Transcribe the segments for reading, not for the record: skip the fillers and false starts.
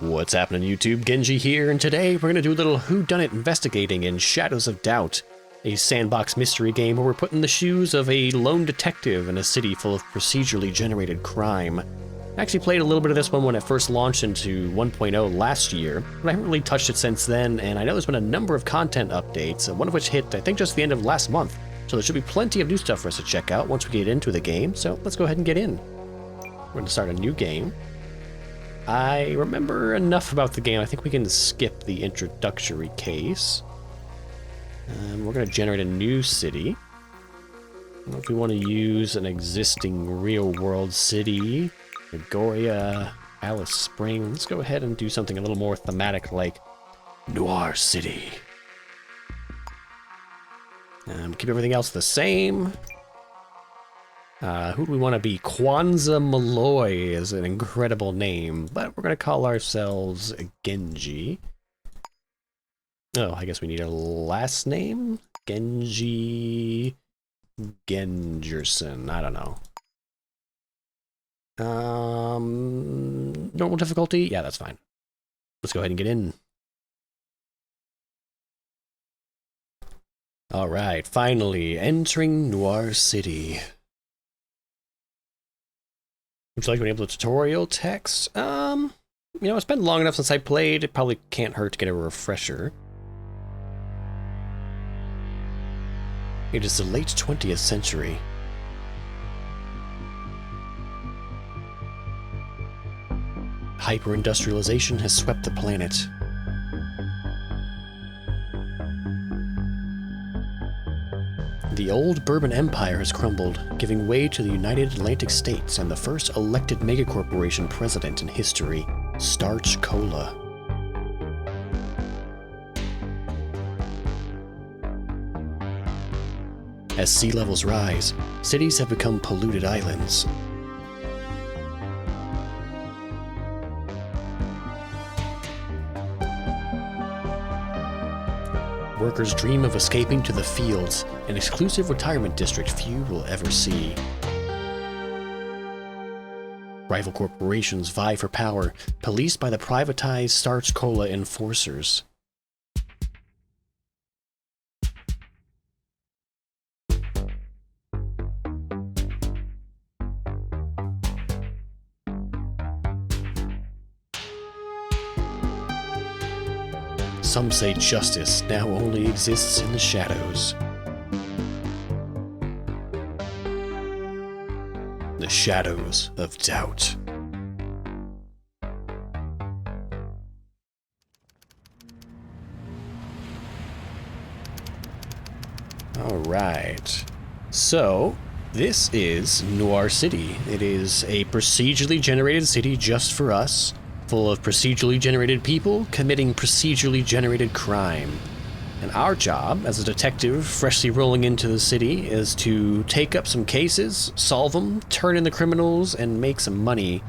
What's happening, YouTube? Genji here, and today we're going to do a little whodunit investigating in Shadows of Doubt, a sandbox mystery game where we're put in the shoes of a lone detective in a city full of procedurally generated crime. I actually played a little bit of this one when it first launched into 1.0 last year, but I haven't really touched it since then, and I know there's been a number of content updates, one of which hit, I think, just the end of last month, so there should be plenty of new stuff for us to check out once we get into the game, so let's go ahead and get in. We're going to start a new game. I remember enough about the game. I think we can skip the introductory case. We're going to generate a new city. I don't know if we want to use an existing real-world city. Nagoya, Alice Springs. Let's go ahead and do something a little more thematic like Noir City. Keep everything else the same. Who do we want to be? Kwanzaa Malloy is an incredible name, but we're going to call ourselves Genji. Oh, I guess we need a last name? Genji Gengerson. I don't know. Normal difficulty? Yeah, that's fine. Let's go ahead and get in. Alright, finally, entering Noir City. Would you like to enable the tutorial text? It's been long enough since I played. It probably can't hurt to get a refresher. It is the late 20th century. Hyper-industrialization has swept the planet. The old Bourbon Empire has crumbled, giving way to the United Atlantic States and the first elected megacorporation president in history, Starch Cola. As sea levels rise, cities have become polluted islands. Workers dream of escaping to the fields, an exclusive retirement district few will ever see. Rival corporations vie for power, policed by the privatized Starch Cola enforcers. Some say justice now only exists in the shadows. The shadows of doubt. Alright. So, this is Noir City. It is a procedurally generated city just for us, full of procedurally generated people committing procedurally generated crime. And our job, as a detective freshly rolling into the city, is to take up some cases, solve them, turn in the criminals, and make some money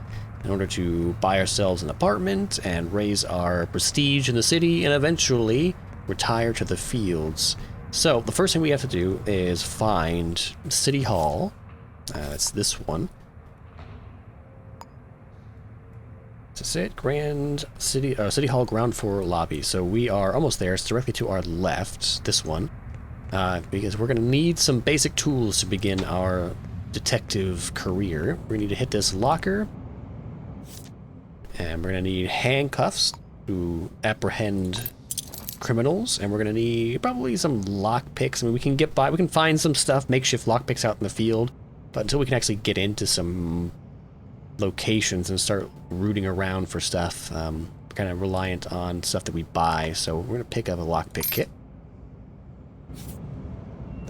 in order to buy ourselves an apartment and raise our prestige in the city and eventually retire to the fields. So the first thing we have to do is find City Hall. That's this one. That's it, City Hall ground floor lobby. So we are almost there. It's directly to our left, this one, because we're going to need some basic tools to begin our detective career. We need to hit this locker, and we're going to need handcuffs to apprehend criminals, and we're going to need probably some lock picks. I mean, we can get by, we can find some stuff, makeshift lock picks out in the field, but until we can actually get into some locations and start rooting around for stuff, kind of reliant on stuff that we buy. So we're gonna pick up a lockpick kit,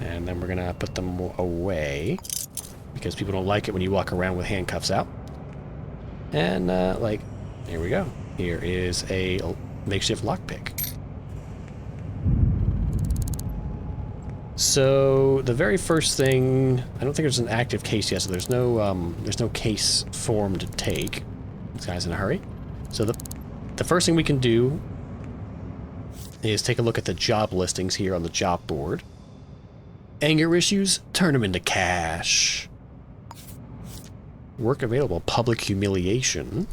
and then we're gonna put them away because people don't like it when you walk around with handcuffs out. And here we go. Here is a makeshift lockpick. So the very first thing, I don't think there's an active case yet, so there's no case form to take. This guy's in a hurry. So the first thing we can do is take a look at the job listings here on the job board. Anger issues, turn them into cash. Work available, public humiliation.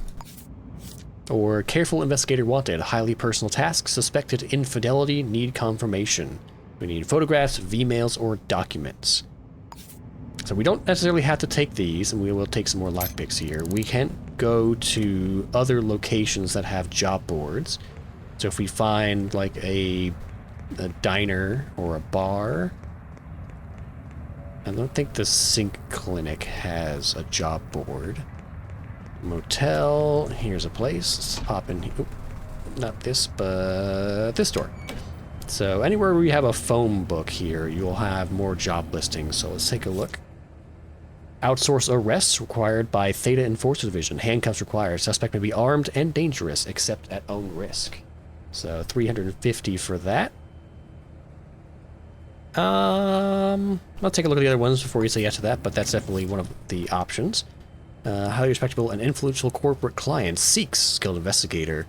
Or careful investigator wanted. Highly personal task. Suspected infidelity. Need confirmation. We need photographs, V-mails, or documents. So we don't necessarily have to take these, and we will take some more lockpicks here. We can go to other locations that have job boards. So if we find like a diner or a bar, I don't think the Sink Clinic has a job board. Motel, here's a place. Let's pop in here. Not this, but this door. So anywhere where you have a phone book here, you'll have more job listings. So let's take a look. Outsource arrests required by Theta Enforcer Division. Handcuffs required. Suspect may be armed and dangerous, except at own risk. So 350 for that. I'll take a look at the other ones before we say yes to that, but that's definitely one of the options. Highly respectable and influential corporate client seeks skilled investigator.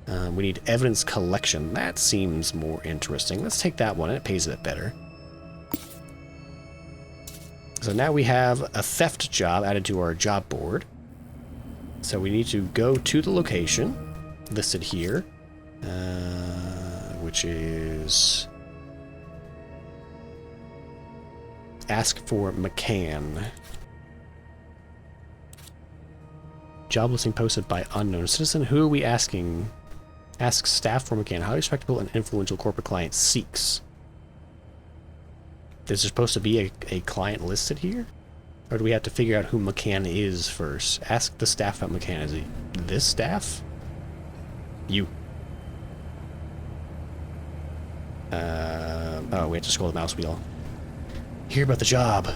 We need evidence collection. That seems more interesting. Let's take that one. It pays a bit better. So now we have a theft job added to our job board. So we need to go to the location listed here, which is ask for McCann. Job listing posted by unknown citizen. Who are we asking? Ask staff for McCann. Highly respectable and influential corporate client seeks. Is there supposed to be a client listed here? Or do we have to figure out who McCann is first? Ask the staff about McCann. Is he this staff? You. Oh, we have to scroll the mouse wheel. Hear about the job.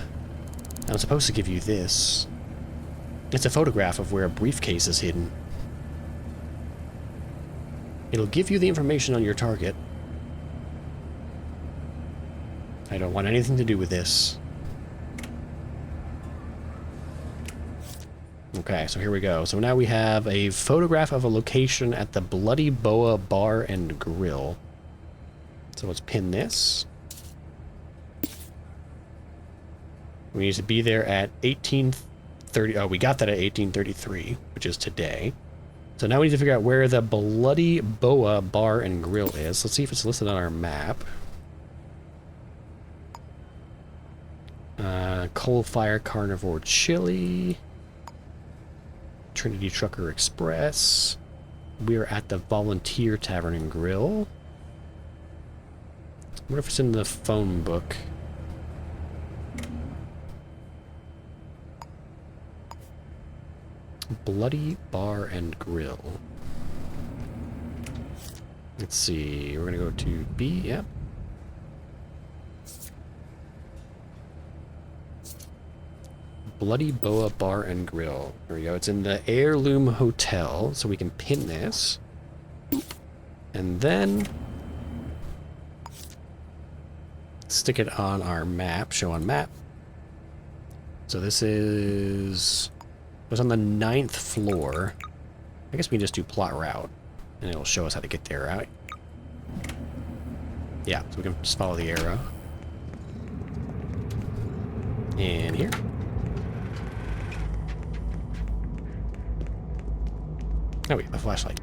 I'm supposed to give you this. It's a photograph of where a briefcase is hidden. It'll give you the information on your target. I don't want anything to do with this. Okay, so here we go. So now we have a photograph of a location at the Bloody Boa Bar and Grill. So let's pin this. We need to be there at 18:30. Oh, we got that at 18:33, which is today. So now we need to figure out where the Bloody Boa Bar and Grill is. Let's see if it's listed on our map. Coal-Fire Carnivore Chili. Trinity Trucker Express. We're at the Volunteer Tavern and Grill. I wonder if it's in the phone book. Bloody Bar and Grill. Let's see. We're going to go to B. Yep. Bloody Boa Bar and Grill. There we go. It's in the Heirloom Hotel, so we can pin this. And then stick it on our map. Show on map. So this is... It was on the 9th floor. I guess we can just do plot route, and it'll show us how to get there, right? Yeah, so we can just follow the arrow. And here. Oh wait, a flashlight.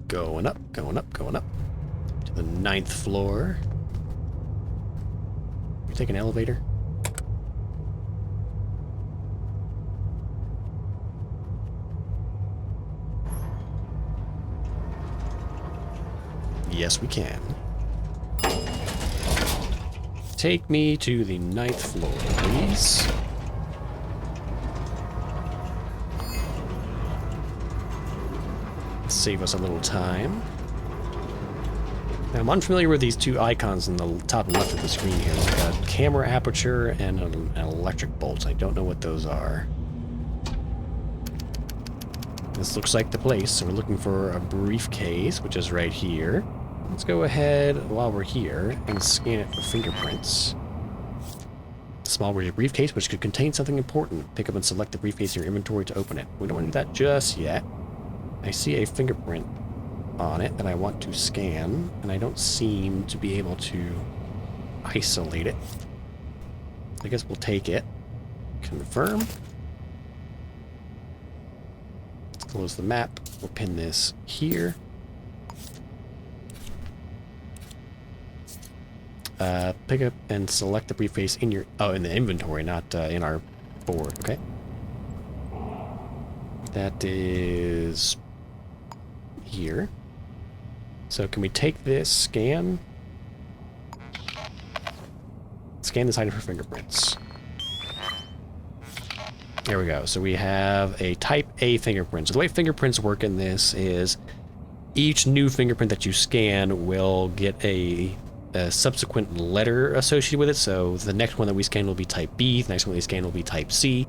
Going up, going up, going up. To the 9th floor. You take an elevator? Yes, we can. Take me to the 9th floor, please. Save us a little time. Now, I'm unfamiliar with these two icons in the top left of the screen here. There's like a camera aperture and an electric bolt. I don't know what those are. This looks like the place, so we're looking for a briefcase, which is right here. Let's go ahead, while we're here, and scan it for fingerprints. Small briefcase, which could contain something important. Pick up and select the briefcase in your inventory to open it. We don't want to do that just yet. I see a fingerprint on it that I want to scan, and I don't seem to be able to isolate it. I guess we'll take it. Confirm. Let's close the map. We'll pin this here. Pick up and select the briefcase in your... Oh, in the inventory, not in our board. Okay. That is... here. So can we take this, scan? Scan this item for fingerprints. There we go. So we have a type A fingerprint. So the way fingerprints work in this is each new fingerprint that you scan will get a subsequent letter associated with it. So the next one that we scan will be type B, the next one we scan will be type C.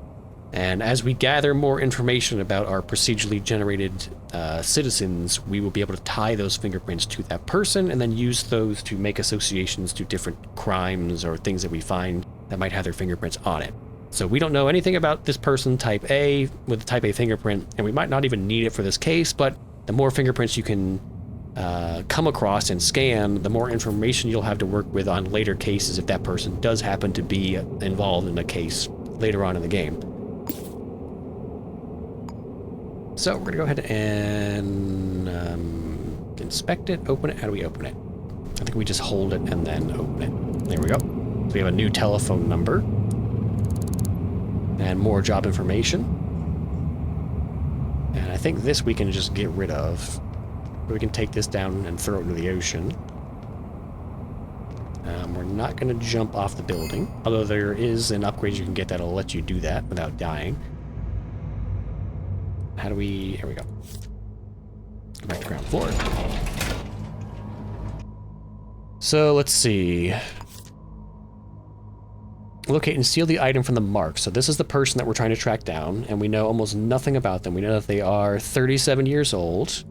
And as we gather more information about our procedurally generated citizens, we will be able to tie those fingerprints to that person and then use those to make associations to different crimes or things that we find that might have their fingerprints on it. So we don't know anything about this person type A with the type A fingerprint, and we might not even need it for this case, but the more fingerprints you can come across and scan, the more information you'll have to work with on later cases if that person does happen to be involved in a case later on in the game. So we're going to go ahead and inspect it, open it. How do we open it? I think we just hold it and then open it. There we go. So we have a new telephone number and more job information. And I think this we can just get rid of. We can take this down and throw it into the ocean. We're not going to jump off the building, although there is an upgrade you can get that'll let you do that without dying. How do we... Here we go. Go back to ground floor. So, let's see. Locate and steal the item from the mark. So this is the person that we're trying to track down, and we know almost nothing about them. We know that they are 37 years old.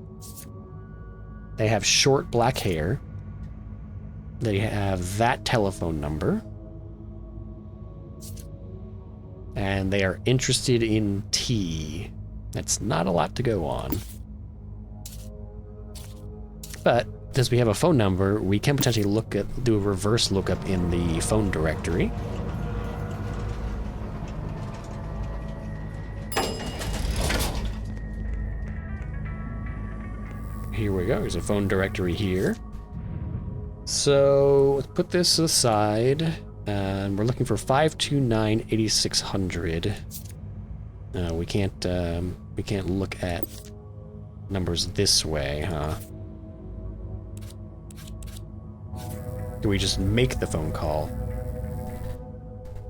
They have short black hair. They have that telephone number. And they are interested in tea. That's not a lot to go on. But since we have a phone number, we can potentially do a reverse lookup in the phone directory. Here we go. There's a phone directory here. So let's put this aside. And we're looking for 529-8600. We can't look at numbers this way, huh? Do we just make the phone call?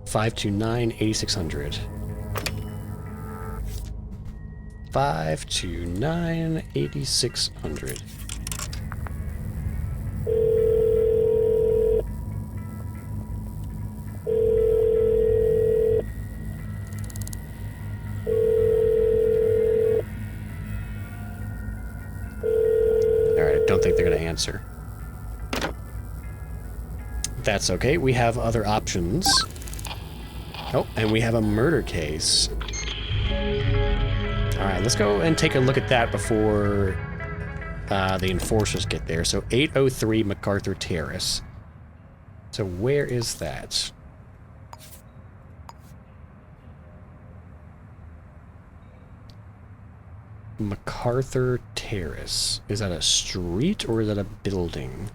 529-8600. 529-8600. Don't think they're going to answer. That's okay. We have other options. Oh, and we have a murder case. All right, let's go and take a look at that before the enforcers get there. So 803 MacArthur Terrace. So where is that? MacArthur Terrace. Is that a street or is that a building?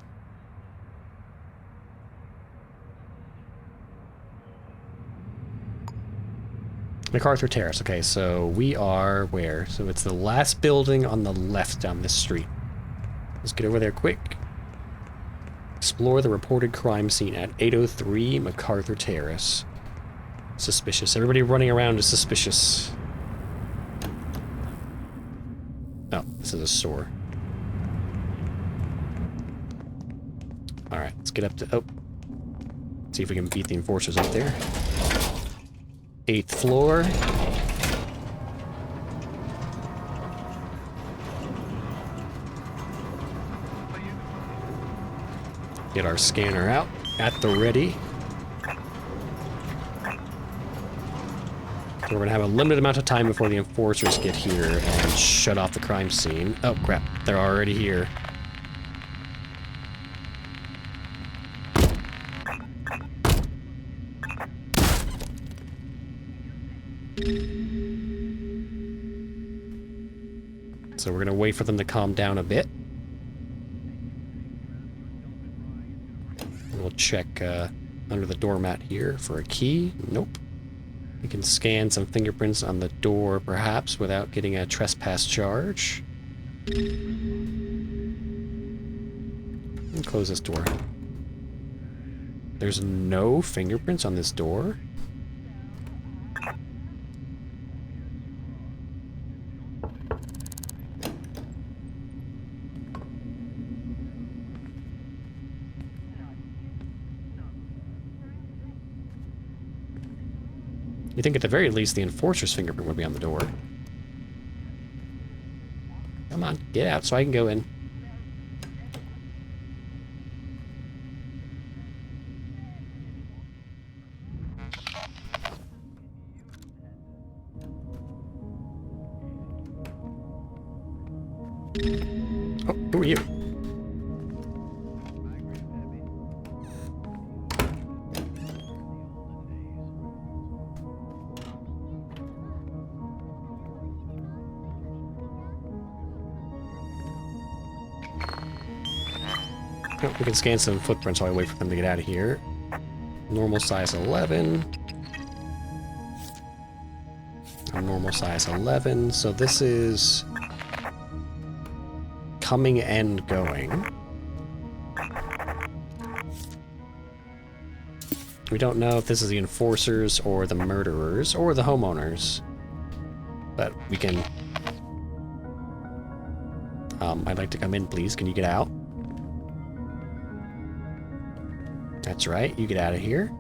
MacArthur Terrace. Okay, so we are where? So it's the last building on the left down this street. Let's get over there quick. Explore the reported crime scene at 803 MacArthur Terrace. Suspicious. Everybody running around is suspicious. Oh, this is a store. Alright, let's get up to... Oh. See if we can beat the enforcers up there. 8th floor. Get our scanner out at the ready. So we're going to have a limited amount of time before the enforcers get here and shut off the crime scene. Oh, crap. They're already here. So we're gonna wait for them to calm down a bit. We'll check under the doormat here for a key. Nope. We can scan some fingerprints on the door, perhaps, without getting a trespass charge. And close this door. There's no fingerprints on this door? You think at the very least the enforcer's fingerprint would be on the door. Come on, get out so I can go in. Oh, who are you? Oh, we can scan some footprints while I wait for them to get out of here. Normal size 11. A normal size 11. So this is coming and going. We don't know if this is the enforcers or the murderers or the homeowners. But we can... I'd like to come in, please. Can you get out? That's right, you get out of here.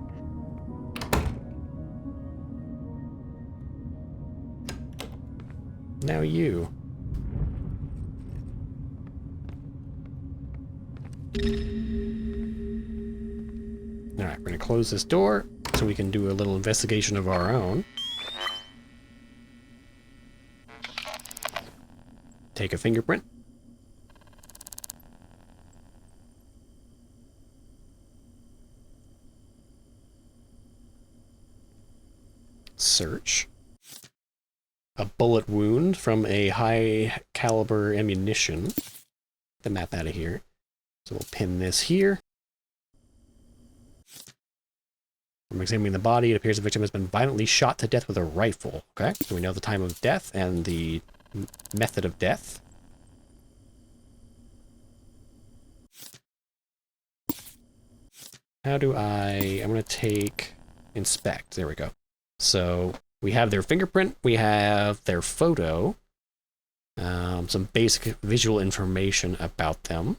Now you. Alright, we're gonna close this door so we can do a little investigation of our own. Take a fingerprint. Search. A bullet wound from a high caliber ammunition. Get the map out of here. So we'll pin this here. From examining the body, it appears the victim has been violently shot to death with a rifle. Okay, so we know the time of death and the method of death. How do I'm gonna take inspect. There we go. So we have their fingerprint, we have their photo, some basic visual information about them.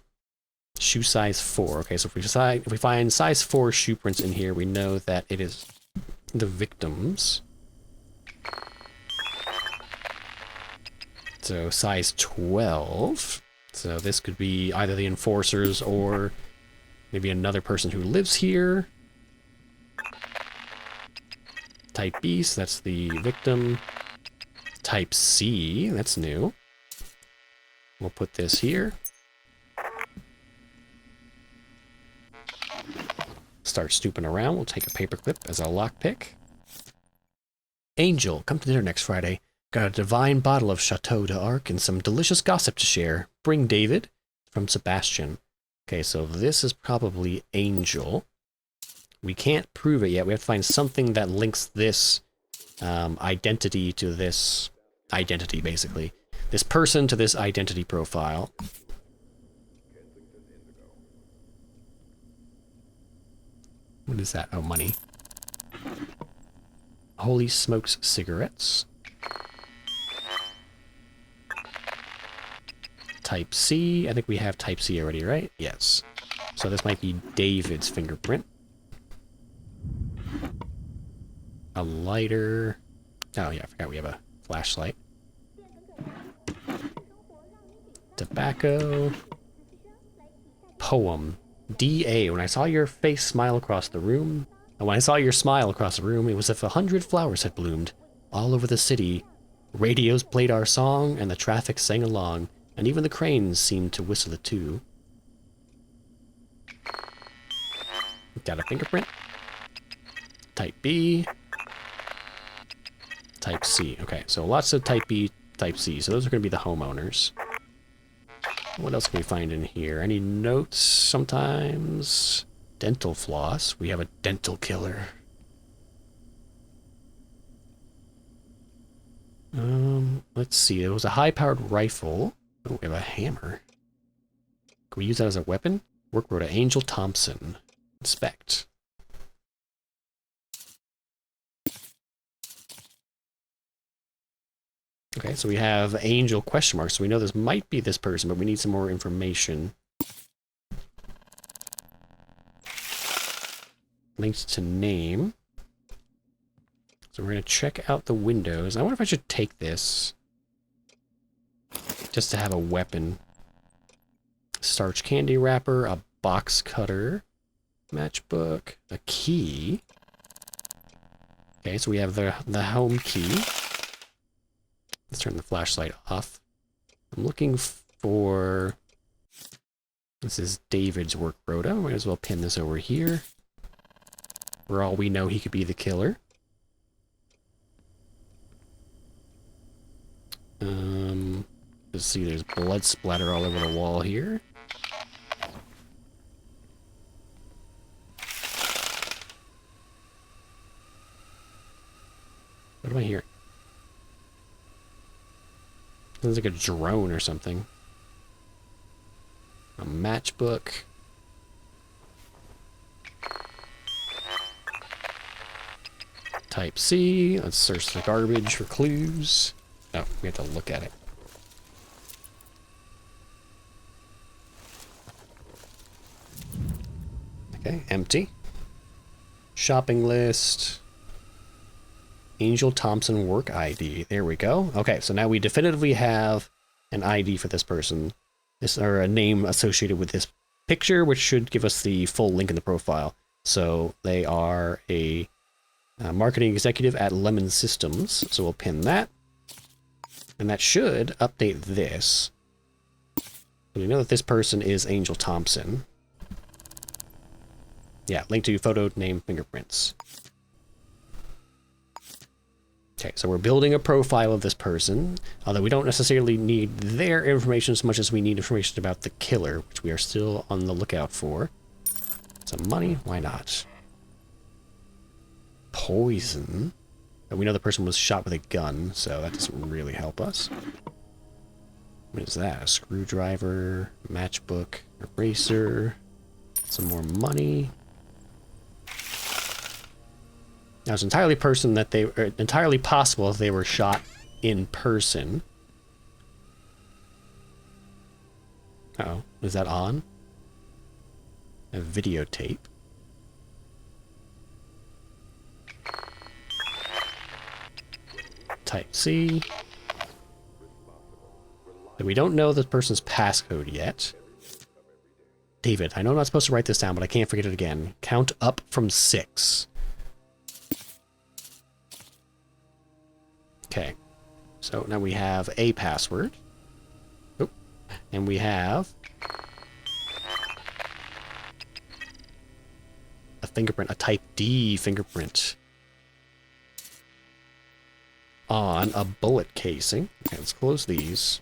Shoe size 4. Okay, so if we find size 4 shoe prints in here, we know that it is the victims. So size 12. So this could be either the enforcers or maybe another person who lives here. Type B, so that's the victim. Type C, that's new. We'll put this here. Start snooping around. We'll take a paperclip as a lockpick. Angel, come to dinner next Friday. Got a divine bottle of Chateau d'Arc and some delicious gossip to share. Bring David. From Sebastian. Okay, so this is probably Angel. We can't prove it yet. We have to find something that links this identity to this identity, basically. This person to this identity profile. What is that? Oh, money. Holy Smokes cigarettes. Type C. I think we have Type C already, right? Yes. So this might be David's fingerprint. A lighter. Oh yeah, I forgot we have a flashlight. Tobacco. Poem. D.A. When I saw your face smile across the room, and when I saw your smile across the room, it was as if 100 flowers had bloomed. All over the city, radios played our song, and the traffic sang along, and even the cranes seemed to whistle it too. Got a fingerprint. Type B. Type C. Okay, so lots of Type B, Type C. So those are going to be the homeowners. What else can we find in here? Any notes? Sometimes. Dental floss. We have a dental killer. Let's see. It was a high-powered rifle. Oh, we have a hammer. Can we use that as a weapon? Work rota Angel Thompson. Inspect. Okay, so we have Angel question mark, so we know this might be this person, but we need some more information. Linked to name. So we're going to check out the windows. I wonder if I should take this. Just to have a weapon. Starch candy wrapper, a box cutter, matchbook, a key. Okay, so we have the home key. Let's turn the flashlight off. I'm looking for... This is David's work rota. Might as well pin this over here. For all we know, he could be the killer. Let's see, there's blood splatter all over the wall here. What am I hearing? Sounds like a drone or something. A matchbook. Type C. Let's search the garbage for clues. Oh, we have to look at it. Okay, empty. Shopping list. Angel Thompson work ID. There we go. Okay, so now we definitively have an ID for this person. This, or a name associated with this picture, which should give us the full link in the profile. So they are a marketing executive at Lemon Systems. So we'll pin that. And that should update this. We know that this person is Angel Thompson. Yeah, link to photo, name, fingerprints. Okay, so we're building a profile of this person, although we don't necessarily need their information as much as we need information about the killer, which we are still on the lookout for. Some money? Why not? Poison. And we know the person was shot with a gun, so that doesn't really help us. What is that? A screwdriver, matchbook, eraser, some more money. Now, it's entirely entirely possible if they were shot in person. Uh-oh, is that on? A videotape. Type C. But we don't know this person's passcode yet. David, I know I'm not supposed to write this down, but I can't forget it again. Count up from 6. Okay, so now we have a password. Oh, and we have a fingerprint, a type D fingerprint on a bullet casing. Okay, let's close these.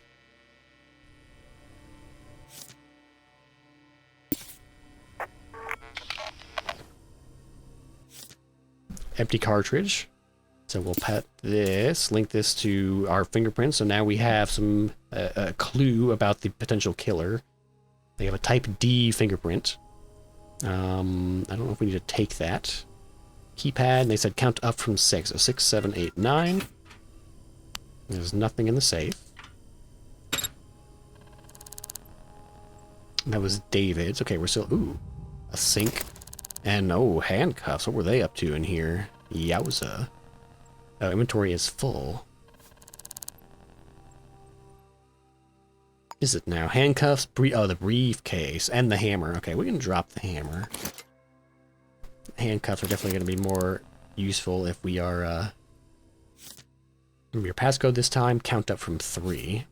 Empty cartridge. So we'll pet this, link this to our fingerprints. So now we have some a clue about the potential killer. They have a type D fingerprint. I don't know if we need to take that. Keypad, and they said count up from 6. So 6, 7, 8, 9. There's nothing in the safe. That was David's. Okay, we're still... Ooh, a sink. And, oh, handcuffs. What were they up to in here? Yowza. Oh, inventory is full. Is it now? Handcuffs, oh, the briefcase, and the hammer. Okay, we can drop the hammer. Handcuffs are definitely going to be more useful if we are, remember your passcode this time. Count up from 3.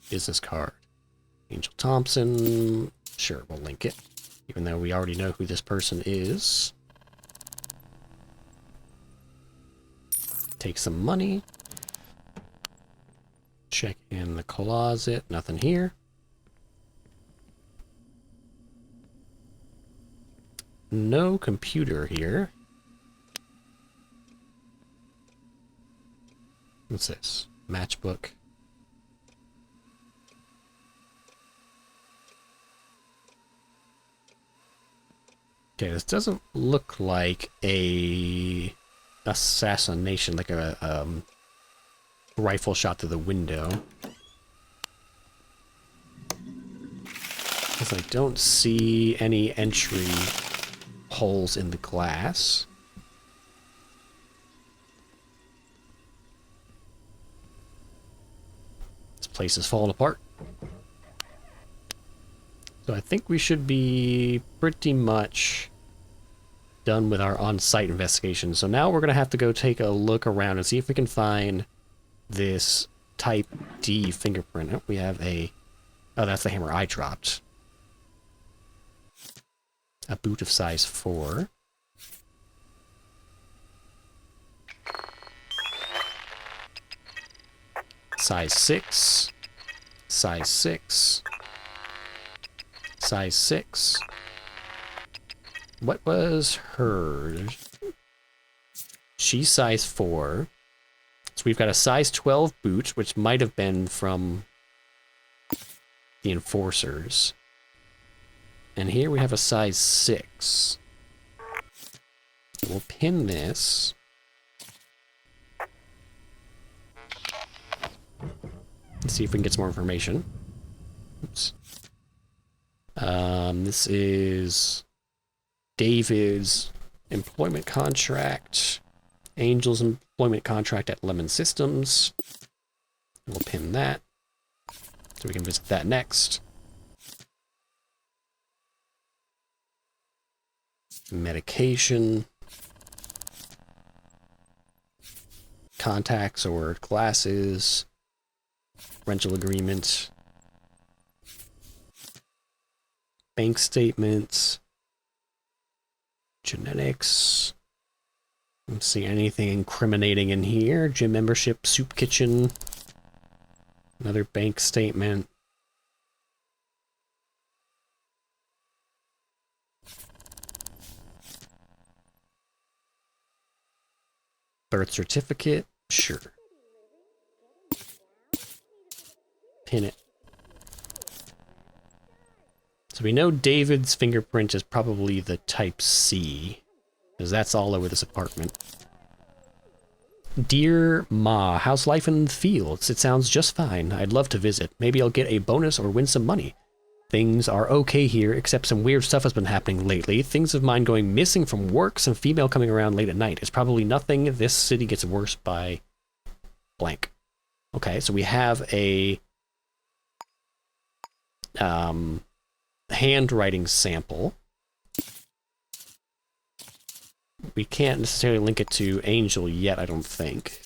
Business card. Angel Thompson. Sure, we'll link it. Even though we already know who this person is. Take some money. Check in the closet. Nothing here. No computer here. What's this? Matchbook. Okay, this doesn't look like a assassination, like a rifle shot through the window. Because I don't see any entry holes in the glass. This place is falling apart. So I think we should be pretty much done with our on-site investigation. So now we're going to have to go take a look around and see if we can find this type D fingerprint. Oh, we have a... Oh, that's the hammer I dropped. A boot of size 4. Size 6. Size 6. Size 6. What was hers? She's size 4. So we've got a size 12 boot, which might have been from the enforcers. And here we have a size 6. We'll pin this. Let's see if we can get some more information. Oops. This is David's employment contract. Angel's employment contract at Lemon Systems. We'll pin that. So we can visit that next. Medication. Contacts or glasses. Rental agreement. Bank statements. Genetics. Don't see anything incriminating in here. Gym membership, soup kitchen. Another bank statement. Birth certificate. Sure. Pin it. So we know David's fingerprint is probably the type C, because that's all over this apartment. Dear Ma, how's life in the fields? It sounds just fine. I'd love to visit. Maybe I'll get a bonus or win some money. Things are okay here, except some weird stuff has been happening lately. Things of mine going missing from work, some female coming around late at night. It's probably nothing. This city gets worse by blank. Okay, so we have a handwriting sample. We can't necessarily link it to Angel yet, I don't think.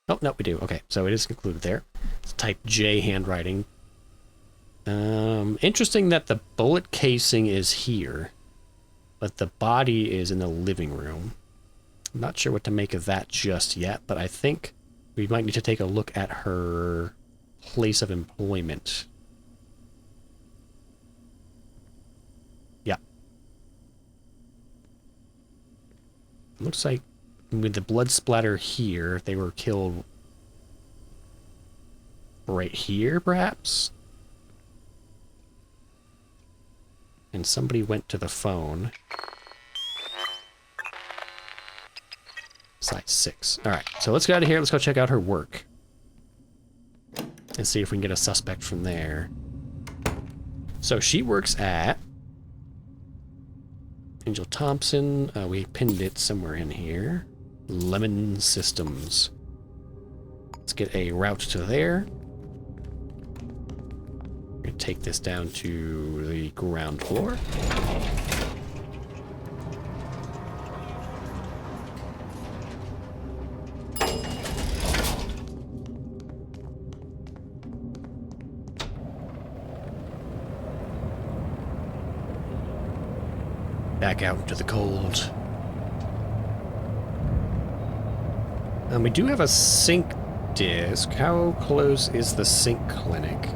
Oh, no, we do. Okay, so it is included there. It's type J handwriting. Interesting that the bullet casing is here, but the body is in the living room. I'm not sure what to make of that just yet, but I think we might need to take a look at her place of employment. Yeah. Looks like with the blood splatter here, they were killed right here, perhaps? And somebody went to the phone. Size 6. Alright, so let's get out of here. Let's go check out her work. And see if we can get a suspect from there. So she works at Angel Thompson. We pinned it somewhere in here. Lemon Systems. Let's get a route to there. We're going to take this down to the ground floor. Back out into the cold. We do have a sync disk. How close is the sync clinic?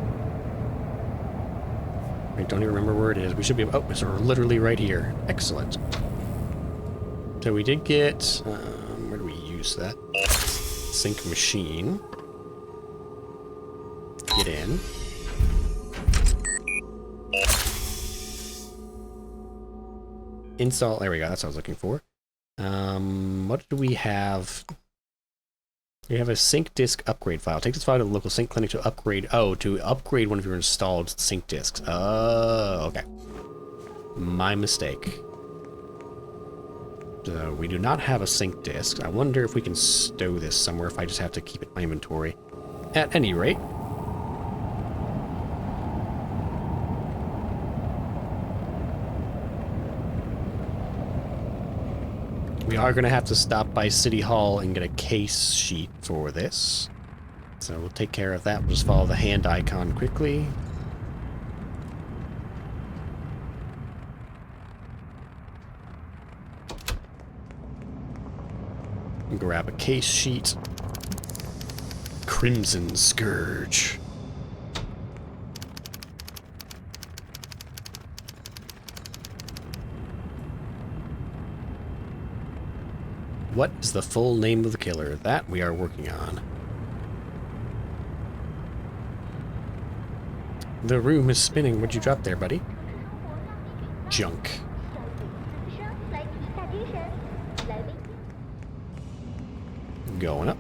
I don't even remember where it is. We should be... Oh, it's literally right here. Excellent. So we did get... where do we use that? Sync machine. Get in. Install... There we go. That's what I was looking for. What do we have? We have a sync disk upgrade file. Take this file to the local sync clinic to upgrade... Oh, to upgrade one of your installed sync disks. Oh, okay. My mistake. So we do not have a sync disk. I wonder if we can stow this somewhere if I just have to keep it in my inventory. At any rate. We are going to have to stop by City Hall and get a case sheet for this. So we'll take care of that. We'll just follow the hand icon quickly. And grab a case sheet. Crimson Scourge. What is the full name of the killer? That we are working on. The room is spinning. What'd you drop there, buddy? Junk. Going up.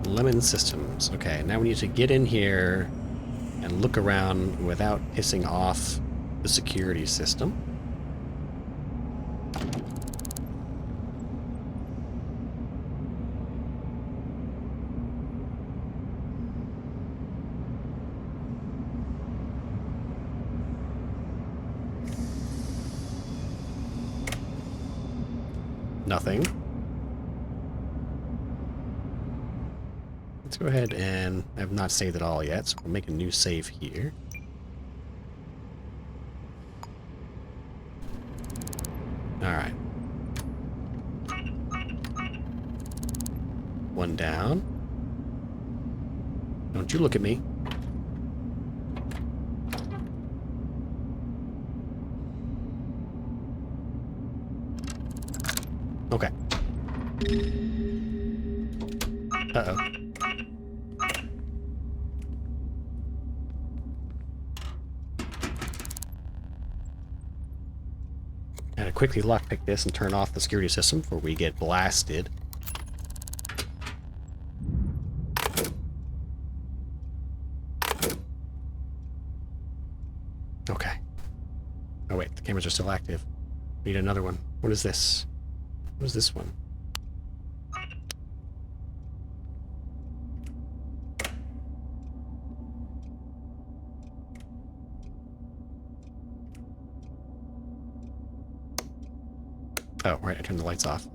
Lemon Systems. Okay, now we need to get in here and look around without pissing off the security system. Nothing. Let's go ahead and I have not saved it all yet, so we'll make a new save here. Alright. One down. Don't you look at me. Okay. Uh-oh. Gotta quickly lockpick this and turn off the security system before we get blasted. Okay. Oh wait, the cameras are still active. Need another one. What is this? What is this one? Oh, right, I turned the lights off.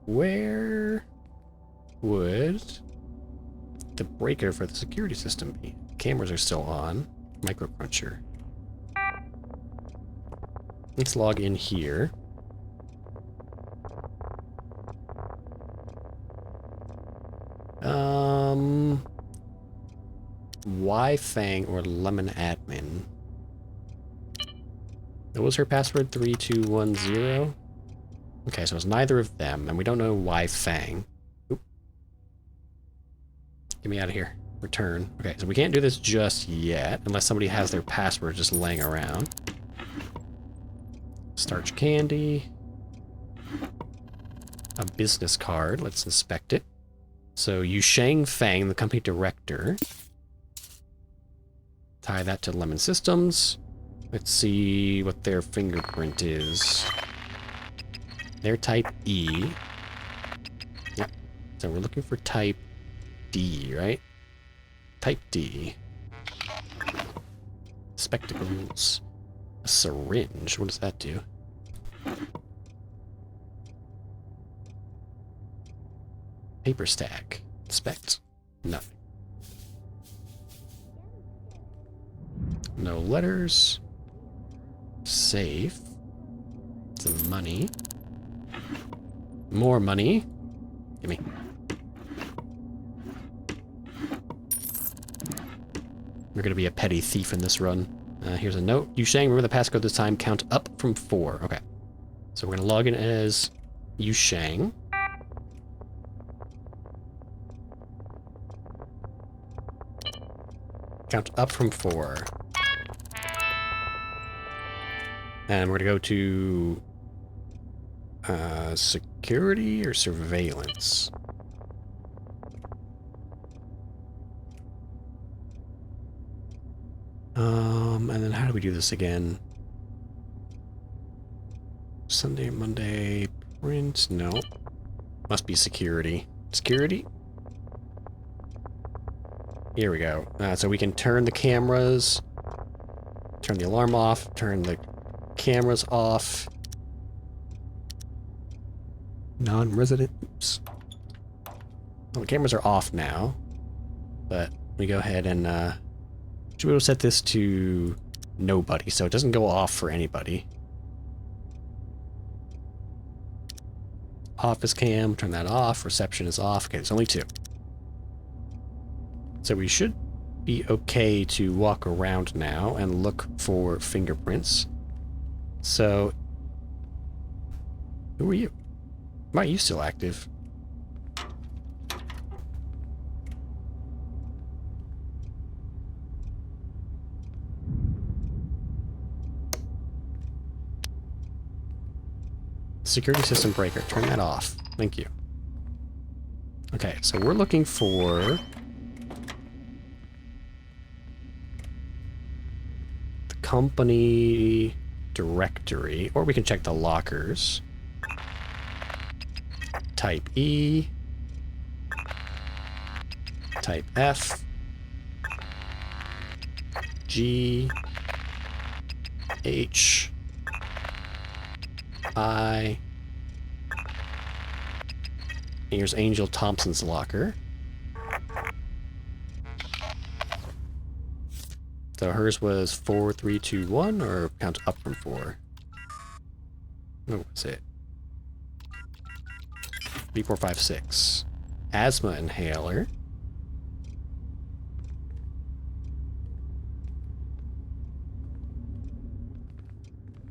Where would the breaker for the security system be? Cameras are still on. Microcruncher. Let's log in here. Y-Fang or Lemon Admin. What was her password? 3210? Okay, so it's neither of them, and we don't know Y-Fang. Oop. Get me out of here. Return. Okay, so we can't do this just yet, unless somebody has their password just laying around. Starch candy. A business card. Let's inspect it. So, Yusheng Fang, the company director. Tie that to Lemon Systems. Let's see what their fingerprint is. They're type E. Yep. So we're looking for type D, right? Type D. Spectacles. A syringe. What does that do? Paper stack. Inspect. Nothing. No letters. safe. Some money. More money. Gimme. We're gonna be a petty thief in this run. Here's a note. Yusheng, remember the passcode this time. Count up from 4. Okay. So we're gonna log in as Yusheng. Count up from 4. And we're gonna go to security or surveillance. And then how do we do this again? Sunday, Monday, print, no. Must be security. Security? Here we go. So we can turn the cameras, turn the alarm off, turn the cameras off. Non-resident. Oops. Well, the cameras are off now, but we go ahead and should be able to set this to nobody, so it doesn't go off for anybody. Office cam, turn that off. Reception is off. Okay, there's only 2. So we should be okay to walk around now and look for fingerprints. So, who are you? Why are you still active? Security system breaker. Turn that off. Thank you. Okay, so we're looking for the company directory, or we can check the lockers. Type E. Type F. G. H. I. Here's Angel Thompson's locker. So hers was 4, 3, 2, 1, or count up from 4? What was it? 3, 4, 5, 6. Asthma inhaler.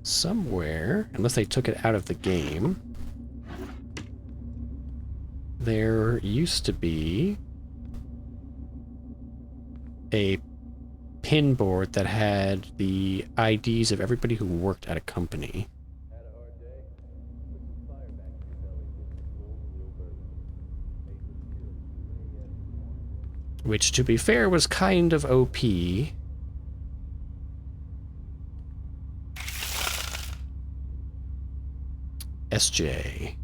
Somewhere, unless they took it out of the game, there used to be a pin board that had the IDs of everybody who worked at a company. Which, to be fair, was kind of OP. SJ,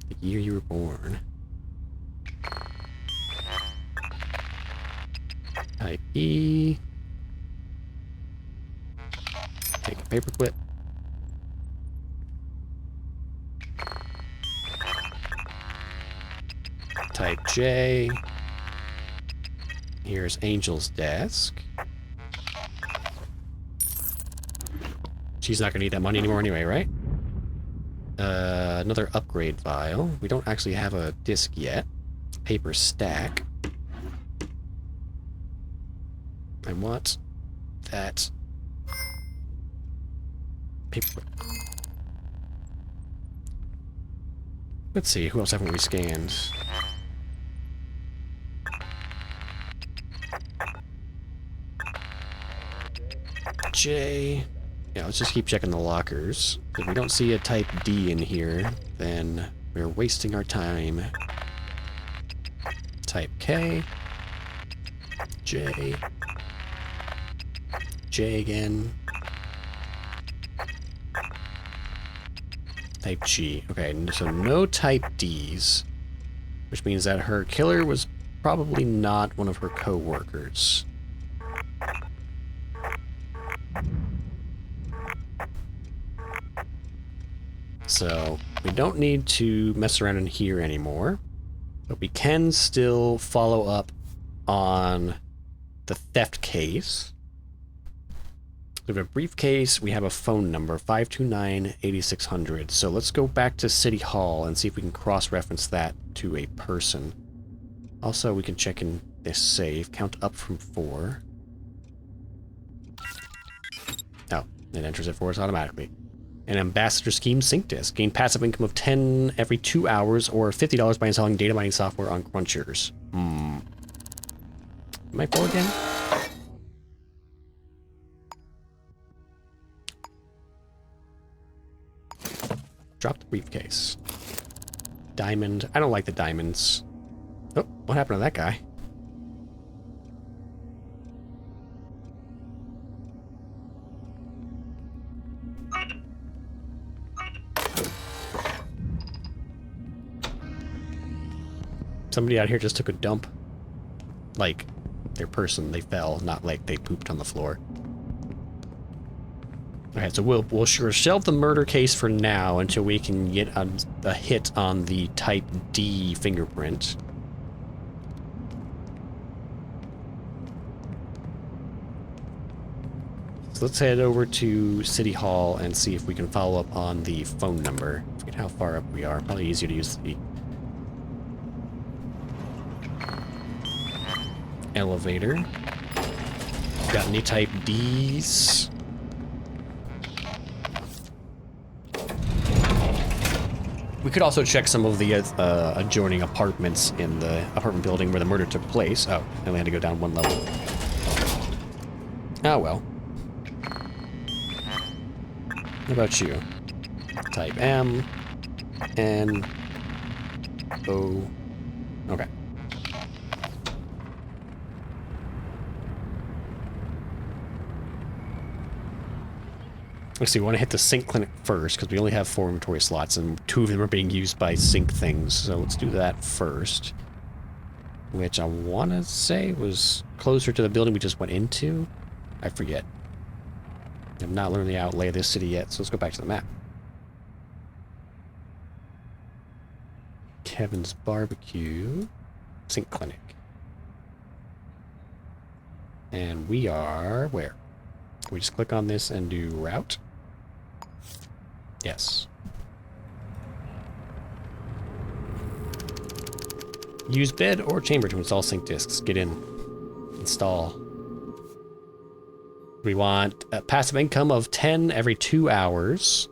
the year you were born. Type E. Take a paperclip. Type J. Here's Angel's desk. She's not gonna need that money anymore anyway, right? Another upgrade vial. We don't actually have a disc yet. Paper stack. I want that paper. Let's see, who else haven't we scanned? J. Yeah, let's just keep checking the lockers. If we don't see a type D in here, then we're wasting our time. Type K. J. J again. Type G. Okay, so no type Ds. Which means that her killer was probably not one of her co-workers. So, we don't need to mess around in here anymore. But we can still follow up on the theft case. So We have a briefcase. We have a phone number, 529-8600. So let's go back to City Hall and see if we can cross-reference that to a person. Also, we can check in this save. Count up from 4. Oh, it enters it for us automatically. An Ambassador Scheme sync disk. Gain passive income of 10 every 2 hours or $50 by installing data mining software on Crunchers. Am I full again? Drop the briefcase. Diamond. I don't like the diamonds. Oh, what happened to that guy? Somebody out here just took a dump. Like, their person, they fell, not like they pooped on the floor. Alright, so we'll sure shelve the murder case for now until we can get a hit on the type D fingerprint. So let's head over to City Hall and see if we can follow up on the phone number. Forget how far up we are. Probably easier to use the elevator. Got any type Ds? We could also check some of the adjoining apartments in the apartment building where the murder took place. Oh, I only had to go down 1 level. Oh well. How about you? Type M, N, O. Okay. Let's see, we want to hit the sync clinic first, because we only have 4 inventory slots, and 2 of them are being used by sync things, so let's do that first. Which I want to say was closer to the building we just went into. I forget. I've not learned the outlay of this city yet, so let's go back to the map. Kevin's Barbecue. Sync clinic. And we are where? Can we just click on this and do route? Yes. Use bed or chamber to install sync disks. Get in. Install. We want a passive income of 10 every 2 hours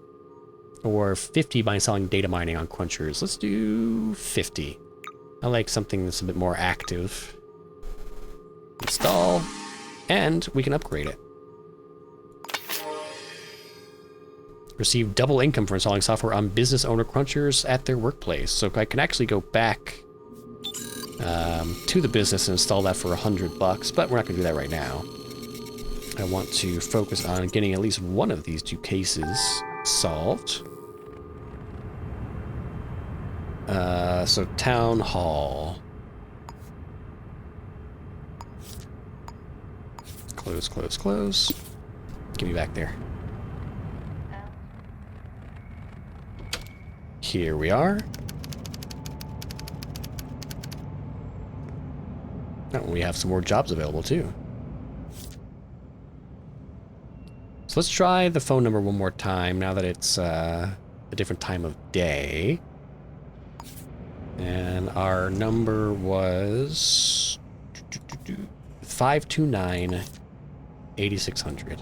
or 50 by installing data mining on Crunchers. Let's do 50. I like something that's a bit more active. Install, and we can upgrade it. Receive double income for installing software on business owner Crunchers at their workplace. So I can actually go back to the business and install that for $100, but we're not going to do that right now. I want to focus on getting at least one of these 2 cases solved. So Town Hall. Close, close, close. Give me back there. Here we are. Oh, we have some more jobs available too. So let's try the phone number one more time now that it's a different time of day. And our number was 529-8600.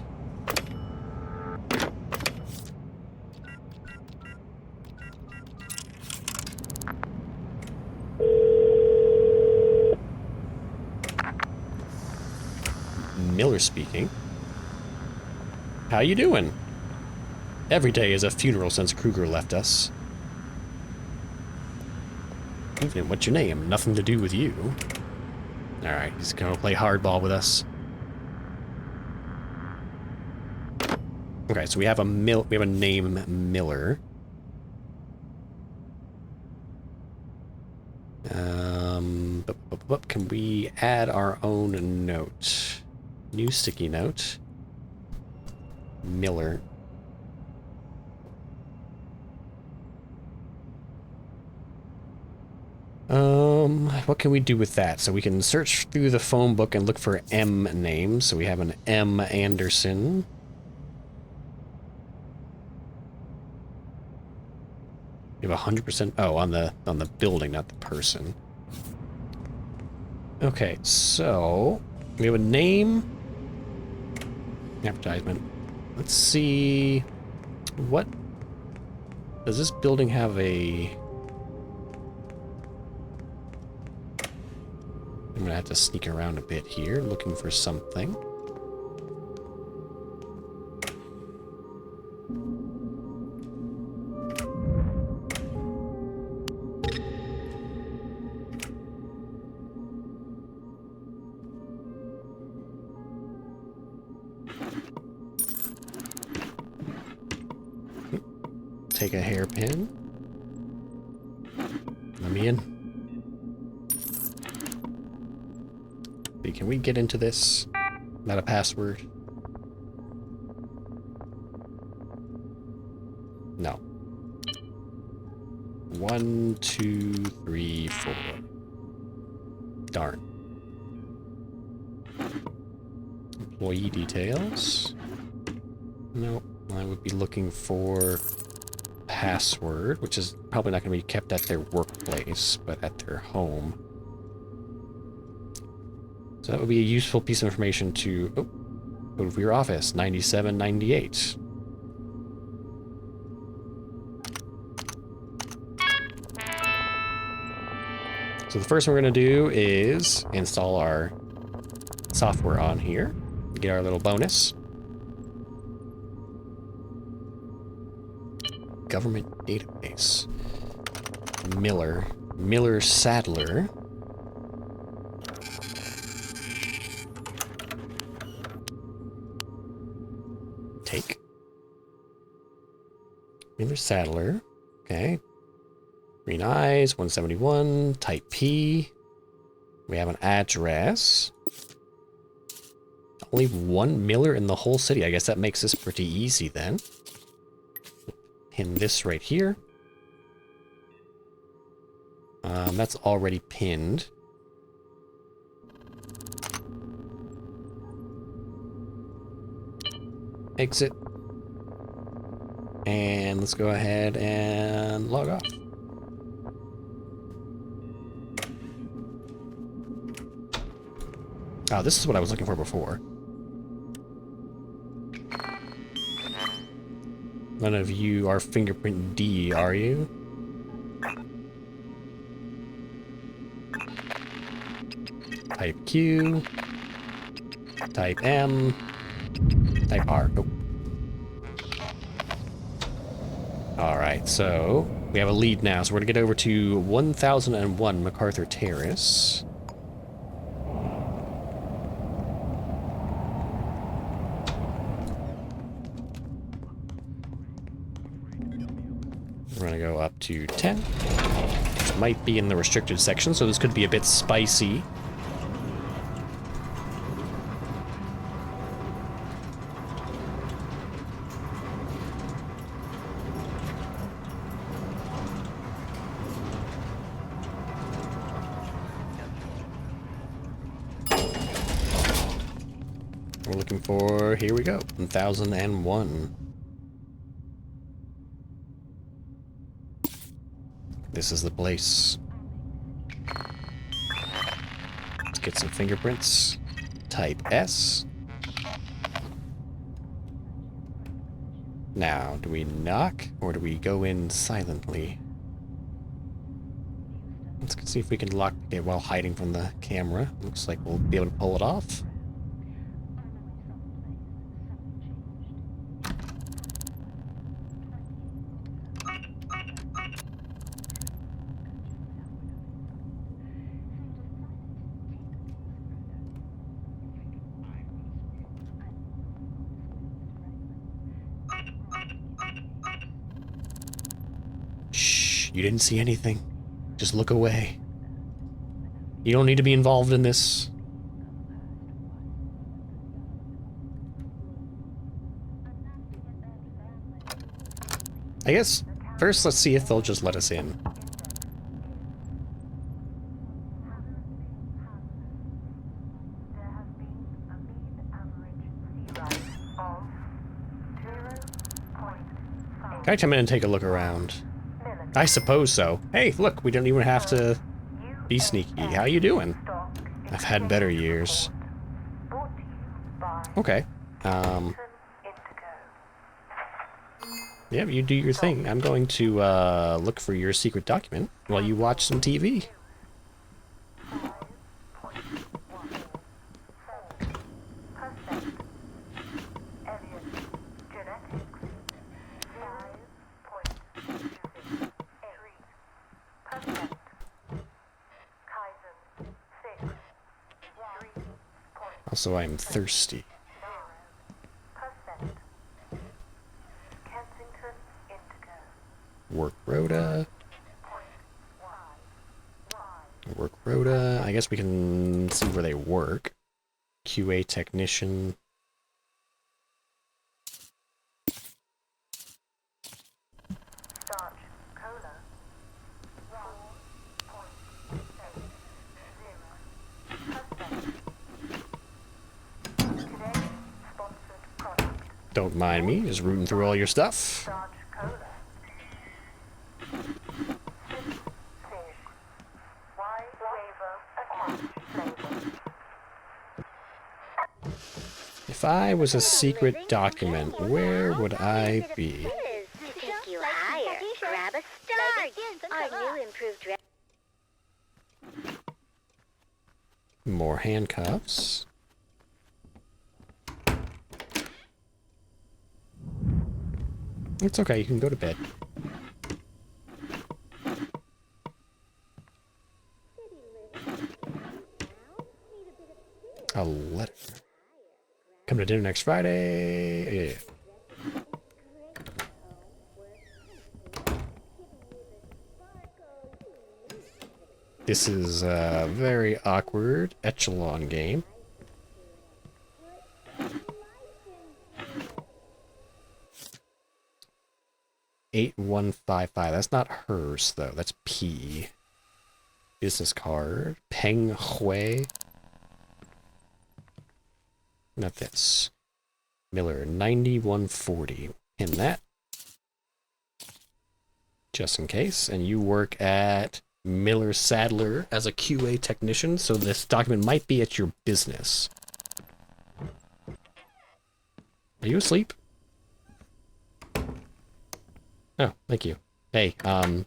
Miller speaking. How you doing? Every day is a funeral since Kruger left us. Evening, what's your name? Nothing to do with you. Alright, he's gonna play hardball with us. Okay, so we have a name Miller. Can we add our own note? New sticky note. Miller. What can we do with that? So we can search through the phone book and look for M names. So we have an M. Anderson. You have 100%. Oh, on the building, not the person. Okay, so we have a name. Advertisement. Let's see. What does this building have? I'm gonna have to sneak around a bit here, looking for something. Take a hairpin. Let me in. Can we get into this? Not a password. No. 1, 2, 3, 4. Darn. Employee details. Nope. I would be looking for password, which is probably not going to be kept at their workplace, but at their home. So that would be a useful piece of information to go to your office, 9798. So the first thing we're going to do is install our software on here, get our little bonus. Government database. Miller Sadler. Take. Miller Sadler. Okay. Green eyes, 171. Type P. We have an address. Only one Miller in the whole city. I guess that makes this pretty easy then. Pin this right here. That's already pinned. Exit. And let's go ahead and log off. Oh, this is what I was looking for before. None of you are fingerprint D, are you? Type Q. Type M. Type R. Oh. Alright, so we have a lead now, so we're gonna get over to 1001 MacArthur Terrace. We're gonna go up to 10, which might be in the restricted section, so this could be a bit spicy. We're looking for, here we go, 1001. This is the place. Let's get some fingerprints. Type S. Now, do we knock or do we go in silently? Let's see if we can lock it while hiding from the camera. Looks like we'll be able to pull it off. You didn't see anything. Just look away. You don't need to be involved in this. I guess first let's see if they'll just let us in. Can I come in and take a look around? I suppose so. Hey, look, we don't even have to be sneaky. How you doing? I've had better years. Okay. Yeah, you do your thing. I'm going to look for your secret document while you watch some TV. Also, I'm thirsty. Work rota. Work rota. I guess we can see where they work. QA technician. Don't mind me, just rooting through all your stuff. If I was a secret document, where would I be? Take you higher. Grab a star. Our new improved. More handcuffs. It's okay, you can go to bed. A letter. Come to dinner next Friday. Yeah. This is a very awkward echelon game. 8155. That's not hers, though. That's P. Business card. Peng Hui. Not this. Miller, 9140. Pin that. Just in case. And you work at Miller Sadler as a QA technician, so this document might be at your business. Are you asleep? Oh, thank you. Hey,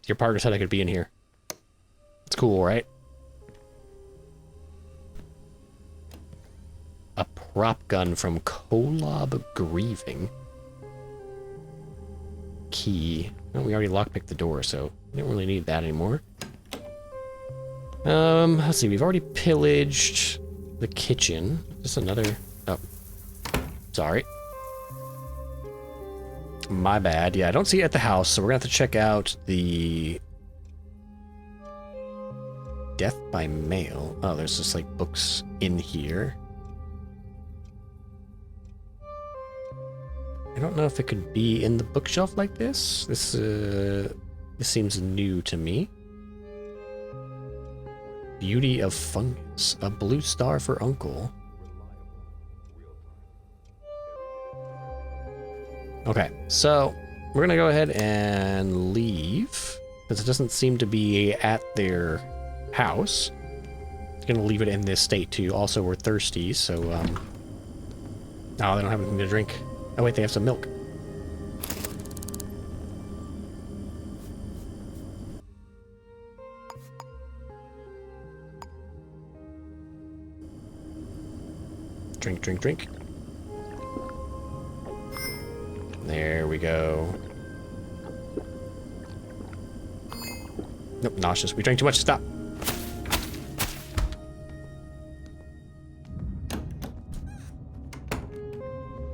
your partner said I could be in here. It's cool, right? A prop gun from Kolob Grieving. Key. Well, we already lockpicked the door, so we don't really need that anymore. Let's see, we've already pillaged the kitchen. Just another... Oh. Sorry. My bad. Yeah, I don't see it at the house, so we're gonna have to check out the... Death by mail. Oh, there's just, like, books in here. I don't know if it could be in the bookshelf like this. This seems new to me. Beauty of Fungus. A blue star for Uncle. Okay, so we're gonna go ahead and leave because it doesn't seem to be at their house. I'm gonna leave it in this state too. Also, we're thirsty, so oh, they don't have anything to drink. Oh wait, they have some milk. Drink, drink, drink. There we go. Nope, nauseous. We drank too much. Stop.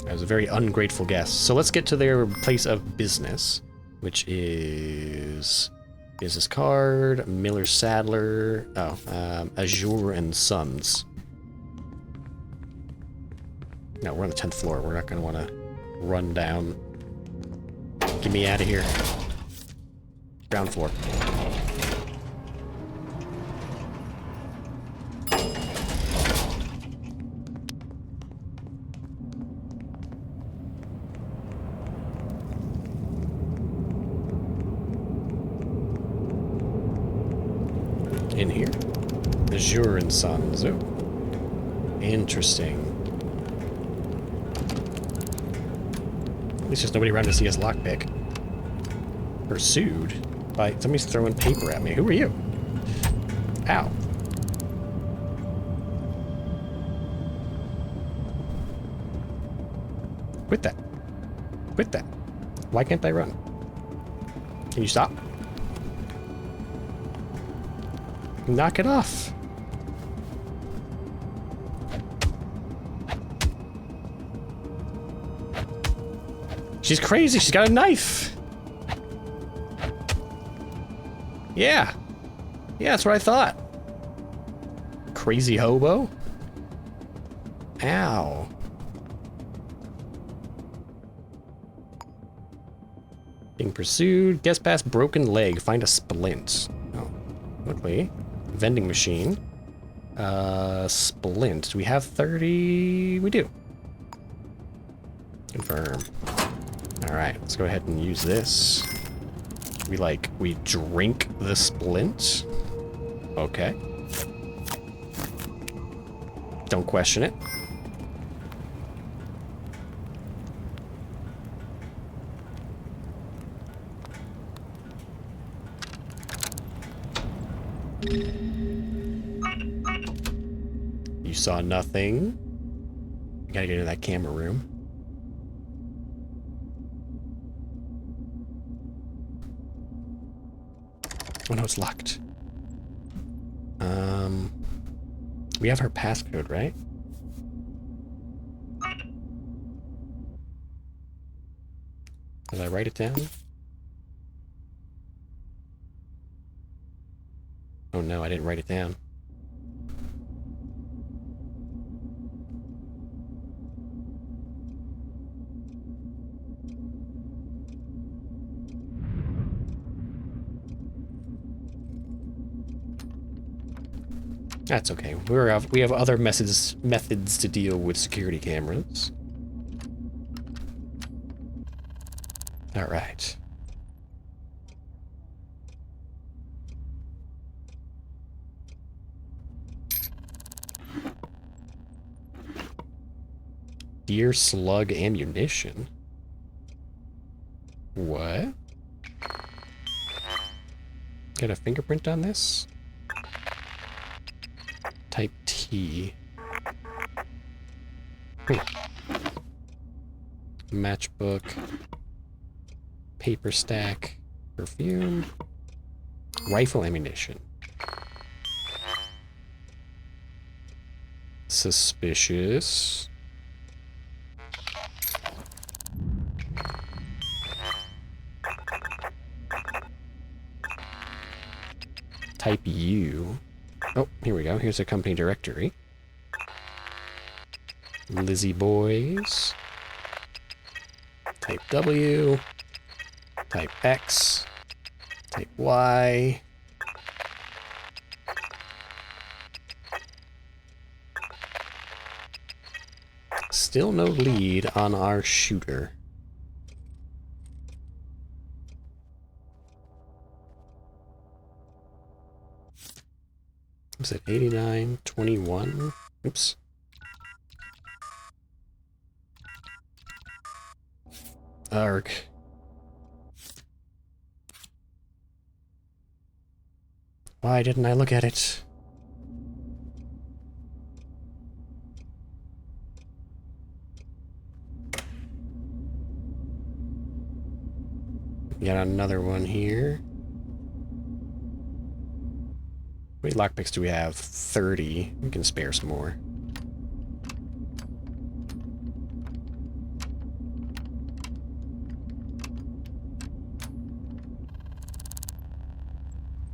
That was a very ungrateful guest. So let's get to their place of business, which is business card, Miller Sadler, Azure and Sons. No, we're on the 10th floor. We're not going to want to run down. Get me out of here. Ground floor. Azure and Sons. Oh. Interesting. At least there's nobody around to see us lockpick. Pursued by... Somebody's throwing paper at me. Who are you? Ow. Quit that. Quit that. Why can't I run? Can you stop? Knock it off. She's crazy. She's got a knife. Yeah. Yeah, that's what I thought. Crazy hobo. Ow. Being pursued. Guess past broken leg. Find a splint. Oh, luckily. Vending machine. Splint. Do we have 30? We do. Confirm. Alright, let's go ahead and use this. We drink the splint. Okay. Don't question it. You saw nothing. We gotta get into that camera room. Oh no, it's locked. We have her passcode, right? Did I write it down? Oh no, I didn't write it down. That's okay. We have other methods to deal with security cameras. All right. Deer slug ammunition. What? Got a fingerprint on this? Type T. Matchbook. Paper stack. Perfume. Rifle ammunition. Suspicious. Type U. Oh, here we go. Here's a company directory. Lizzie Boys. Type W. Type X. Type Y. Still no lead on our shooter. Was it 89, 21? Oops. Arg. Why didn't I look at it? Got another one here. How many lockpicks do we have? 30. We can spare some more.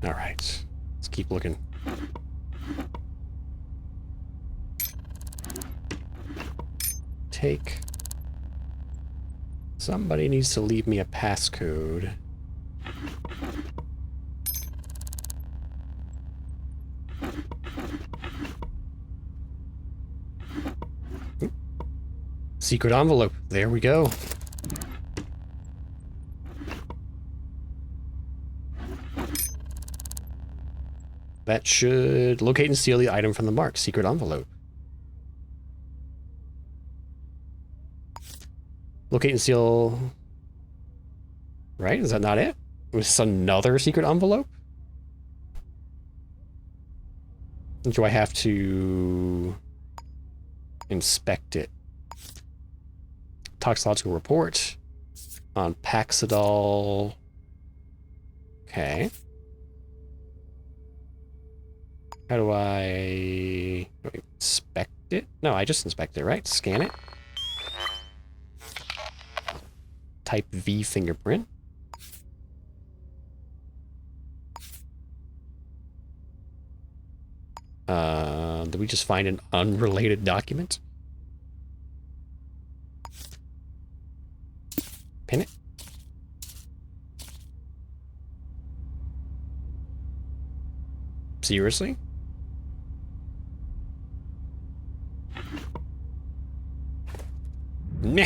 Alright. Let's keep looking. Take. Somebody needs to leave me a passcode. Secret envelope. There we go. That should locate and steal the item from the mark. Secret envelope. Locate and steal... Right? Is that not it? Was this another secret envelope? Do I have to inspect it? Toxicological report on Paxidol. Okay. How do I inspect it? No, I just inspect it, right? Scan it. Type V fingerprint. Did we just find an unrelated document? Pin it. Seriously? Nah.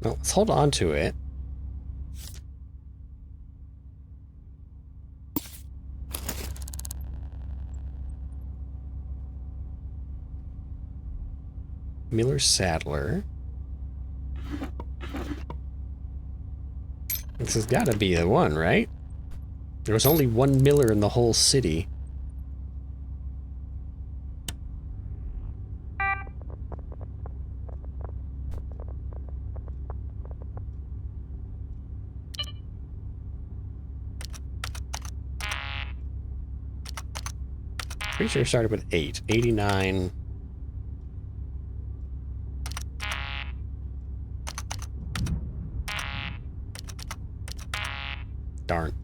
Well, let's hold on to it. Miller Sadler. This has got to be the one, right? There was only one Miller in the whole city. Pretty sure it started with 8. 89. Darn.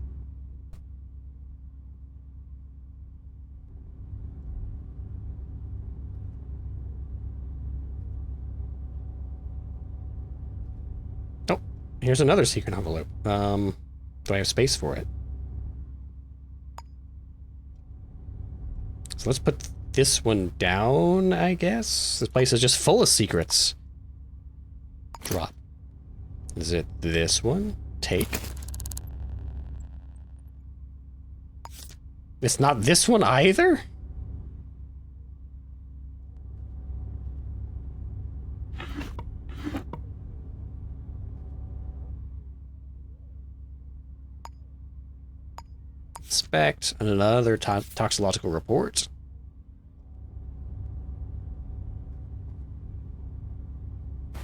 Oh, here's another secret envelope. Do I have space for it? So let's put this one down, I guess. This place is just full of secrets. Drop. Is it this one? Take. It's not this one either? Inspect another toxicological report.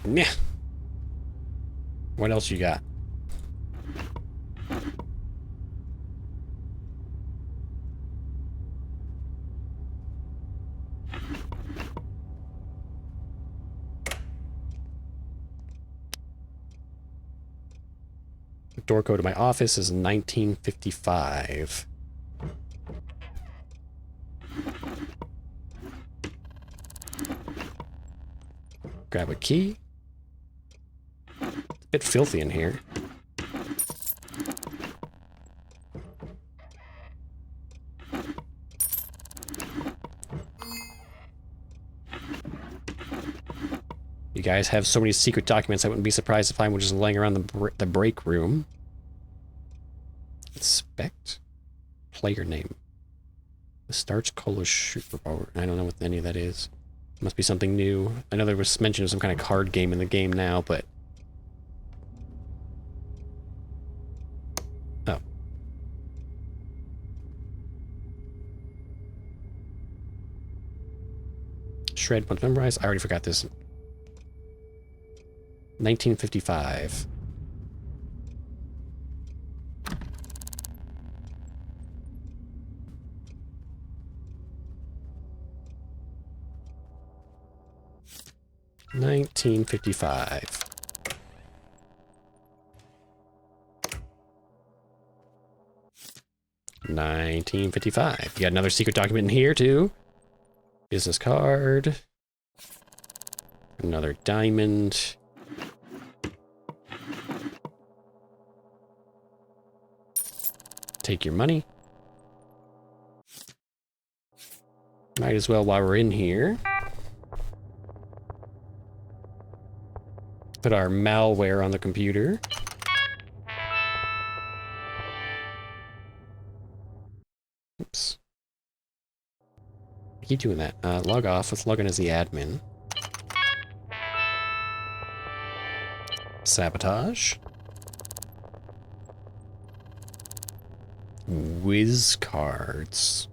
Nah. What else you got? The door code of my office is 1955. Grab a key. It's a bit filthy in here. You guys have so many secret documents, I wouldn't be surprised if I were just laying around the break room. Inspect. Player name. The Starch Cola Superpower. I don't know what any of that is. Must be something new. I know there was mention of some kind of card game in the game now, but... Oh. Shred once memorized. I already forgot this. 1955. $1955. $1955. You got another secret document in here too. Business card. Another diamond. Take your money. Might as well, while we're in here, put our malware on the computer. Keep doing that. Log off. Let's log in as the admin. Sabotage. Whiz cards.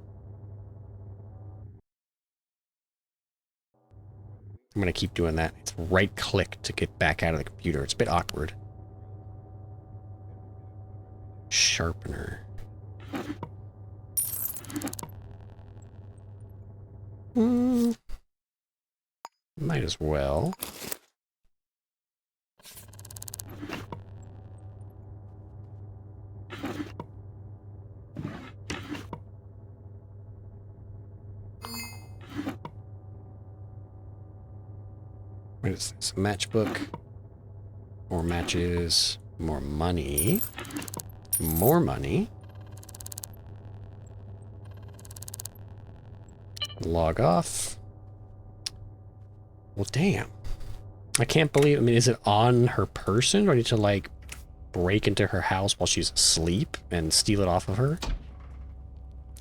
I'm gonna keep doing that. It's right click to get back out of the computer. It's a bit awkward. Sharpener. Might as well. What is this? A matchbook. More matches. More money. More money. Log off. Well, damn. I can't believe... I mean, is it on her person? Or do I need to, like, break into her house while she's asleep and steal it off of her? I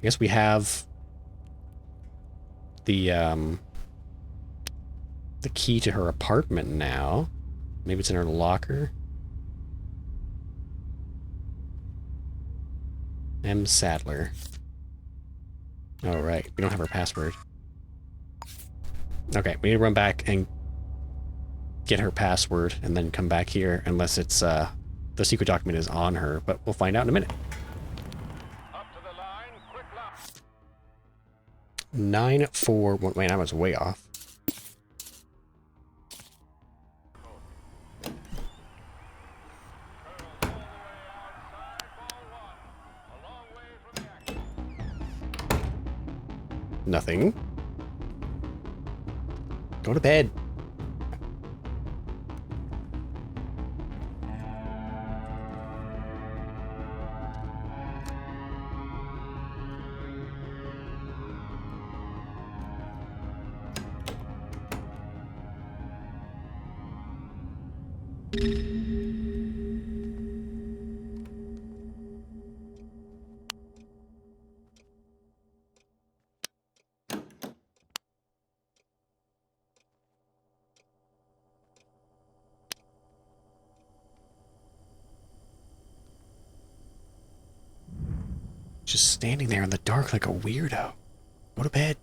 guess we have the key to her apartment now. Maybe it's in her locker. M. Sadler. Oh, right. We don't have her password. Okay, we need to run back and get her password and then come back here unless it's, the secret document is on her, but we'll find out in a minute. Up to the line, quick line. 941. Wait, I was way off. Nothing. Go to bed. Just standing there in the dark like a weirdo. Go to bed.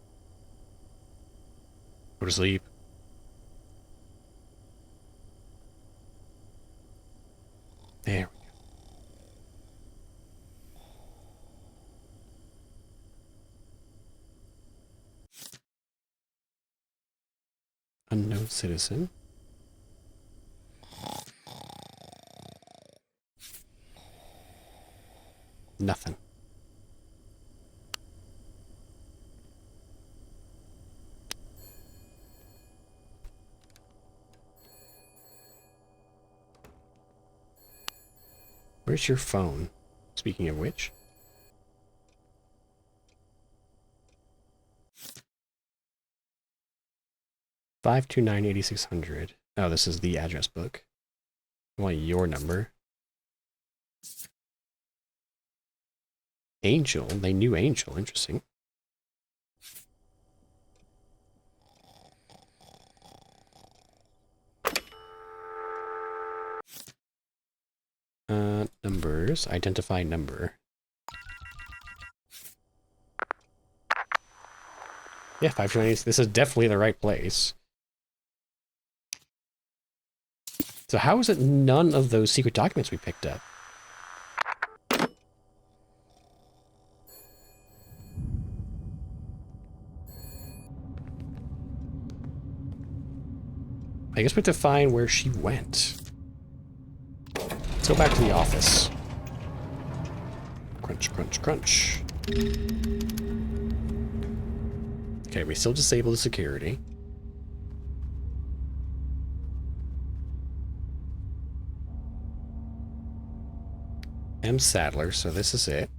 Go to sleep. There we go. Unknown citizen. Nothing. Where's your phone? Speaking of which. $529-8600. Oh, this is the address book. I want your number. Angel. They knew Angel. Interesting. Numbers. Identify number. Yeah, 528. This is definitely the right place. So how is it none of those secret documents we picked up? I guess we have to find where she went. Let's go back to the office. Crunch, crunch, crunch. Okay, we still disable the security. M. Sadler, so this is it.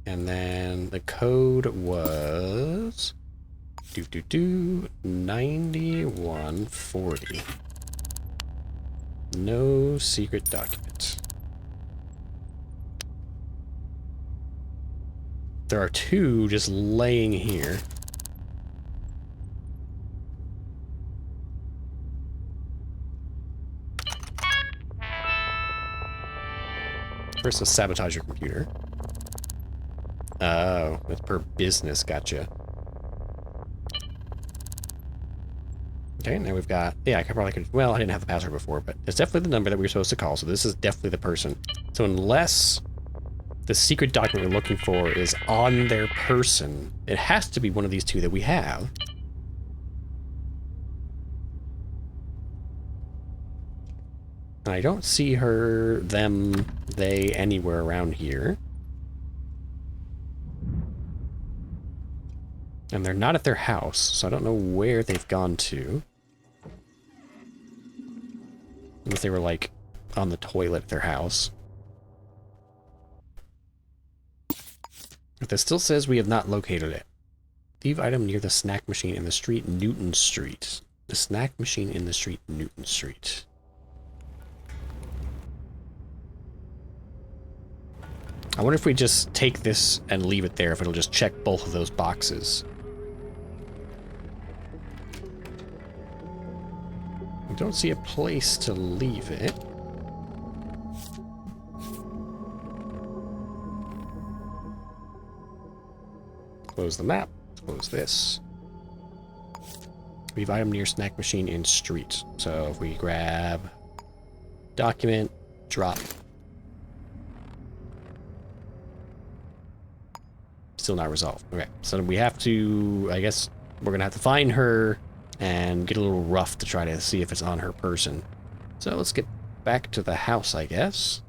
And then the code was 9140. No secret document. There are two just laying here. First, let's sabotage your computer. Oh, that's per business. Gotcha. Okay, now we've got... Yeah, I probably could... Well, I didn't have the password before, but it's definitely the number that we were supposed to call, so this is definitely the person. So unless the secret document we're looking for is on their person, it has to be one of these two that we have. And I don't see her, them, they, anywhere around here. And they're not at their house, so I don't know where they've gone to. Unless they were, like, on the toilet at their house. But this still says we have not located it. Leave item near the snack machine in the street, Newton Street. The snack machine in the street, Newton Street. I wonder if we just take this and leave it there, if it'll just check both of those boxes. I don't see a place to leave it. Close the map. Close this. Leave item near snack machine in street. So if we grab document, drop. Still not resolved. Okay, so we have to, I guess we're gonna have to find her and get a little rough to try to see if it's on her person. So let's get back to the house, I guess.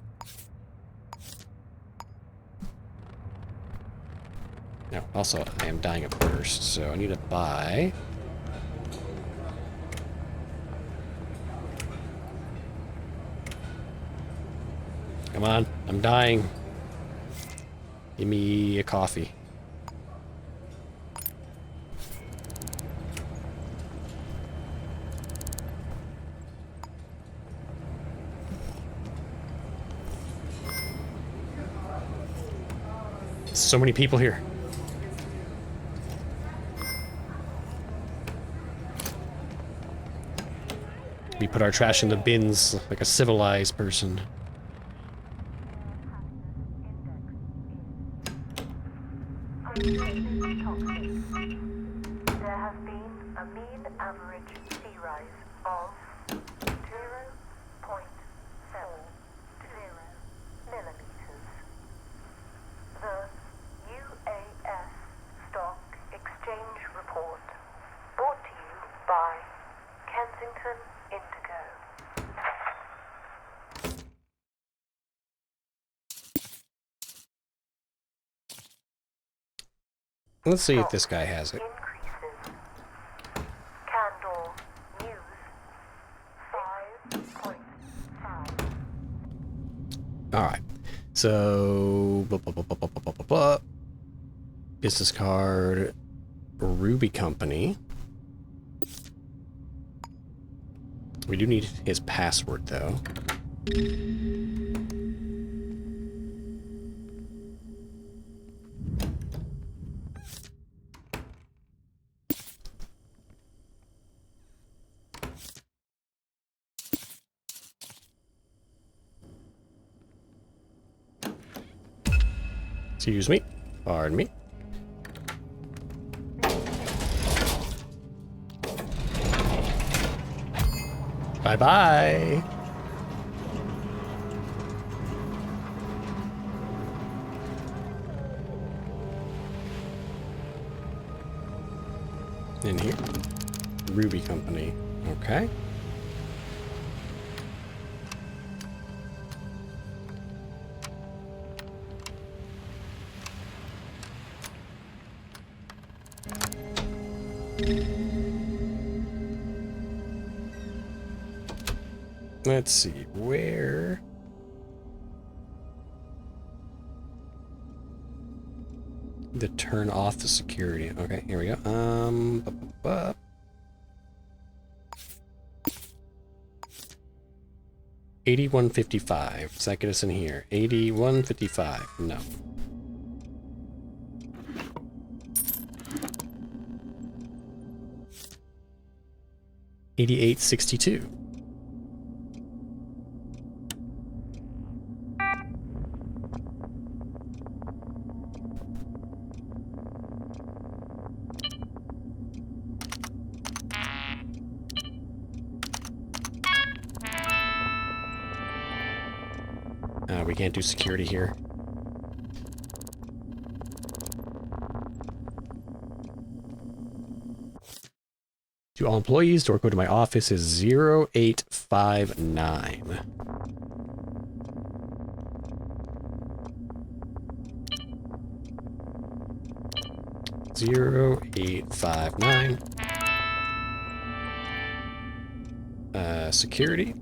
No, also, I am dying of thirst, so I need to buy... Come on, I'm dying. Give me a coffee. So many people here. We put our trash in the bins like a civilized person. There has been a mean average sea rise of 0.70 millimeters. The UAS Stock Exchange Report, brought to you by Kensington Indigo. Let's see if this guy has it. Increases. Candle News 5.5. Alright. So... Business card. Ruby Company. We do need his password, though. Excuse me. Pardon me. Bye-bye. In here. Ruby Company. Okay. Let's see, where... To turn off the security. Okay, here we go. 8155. Does that get us in here? 8155. No. $88.62. We can't do security here. To all employees, door code to my office is 0859. Zero 859. Security.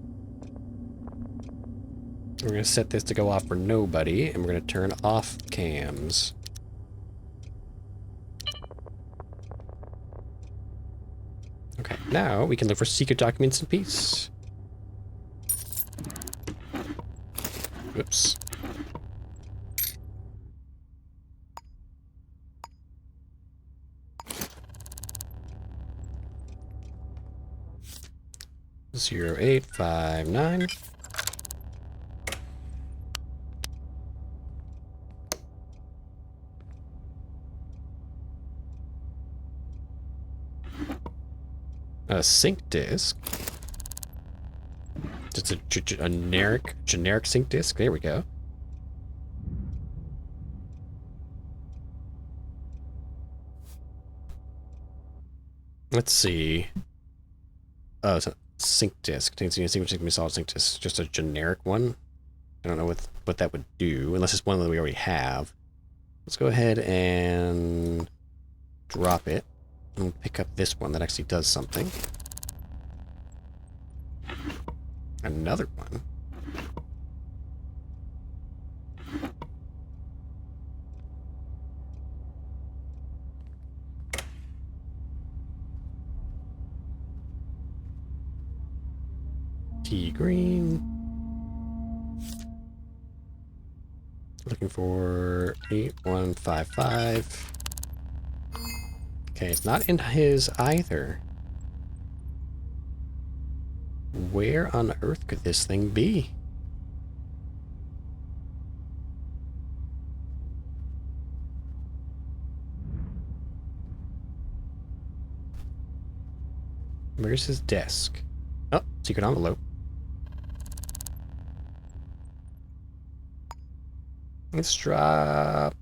We're going to set this to go off for nobody, and we're going to turn off cams. Okay, now we can look for secret documents in peace. Whoops. Zero 0859. A sync disk. Just a generic sync disk. There we go. Let's see. Oh, it's a sync disk. Contains a single solid sync disk. Just a generic one. I don't know what that would do, unless it's one that we already have. Let's go ahead and drop it. And we'll pick up this one that actually does something. Another one. Tea green. Looking for 8155. Okay, it's not in his either. Where on earth could this thing be? Where's his desk? Oh, secret envelope. Let's drop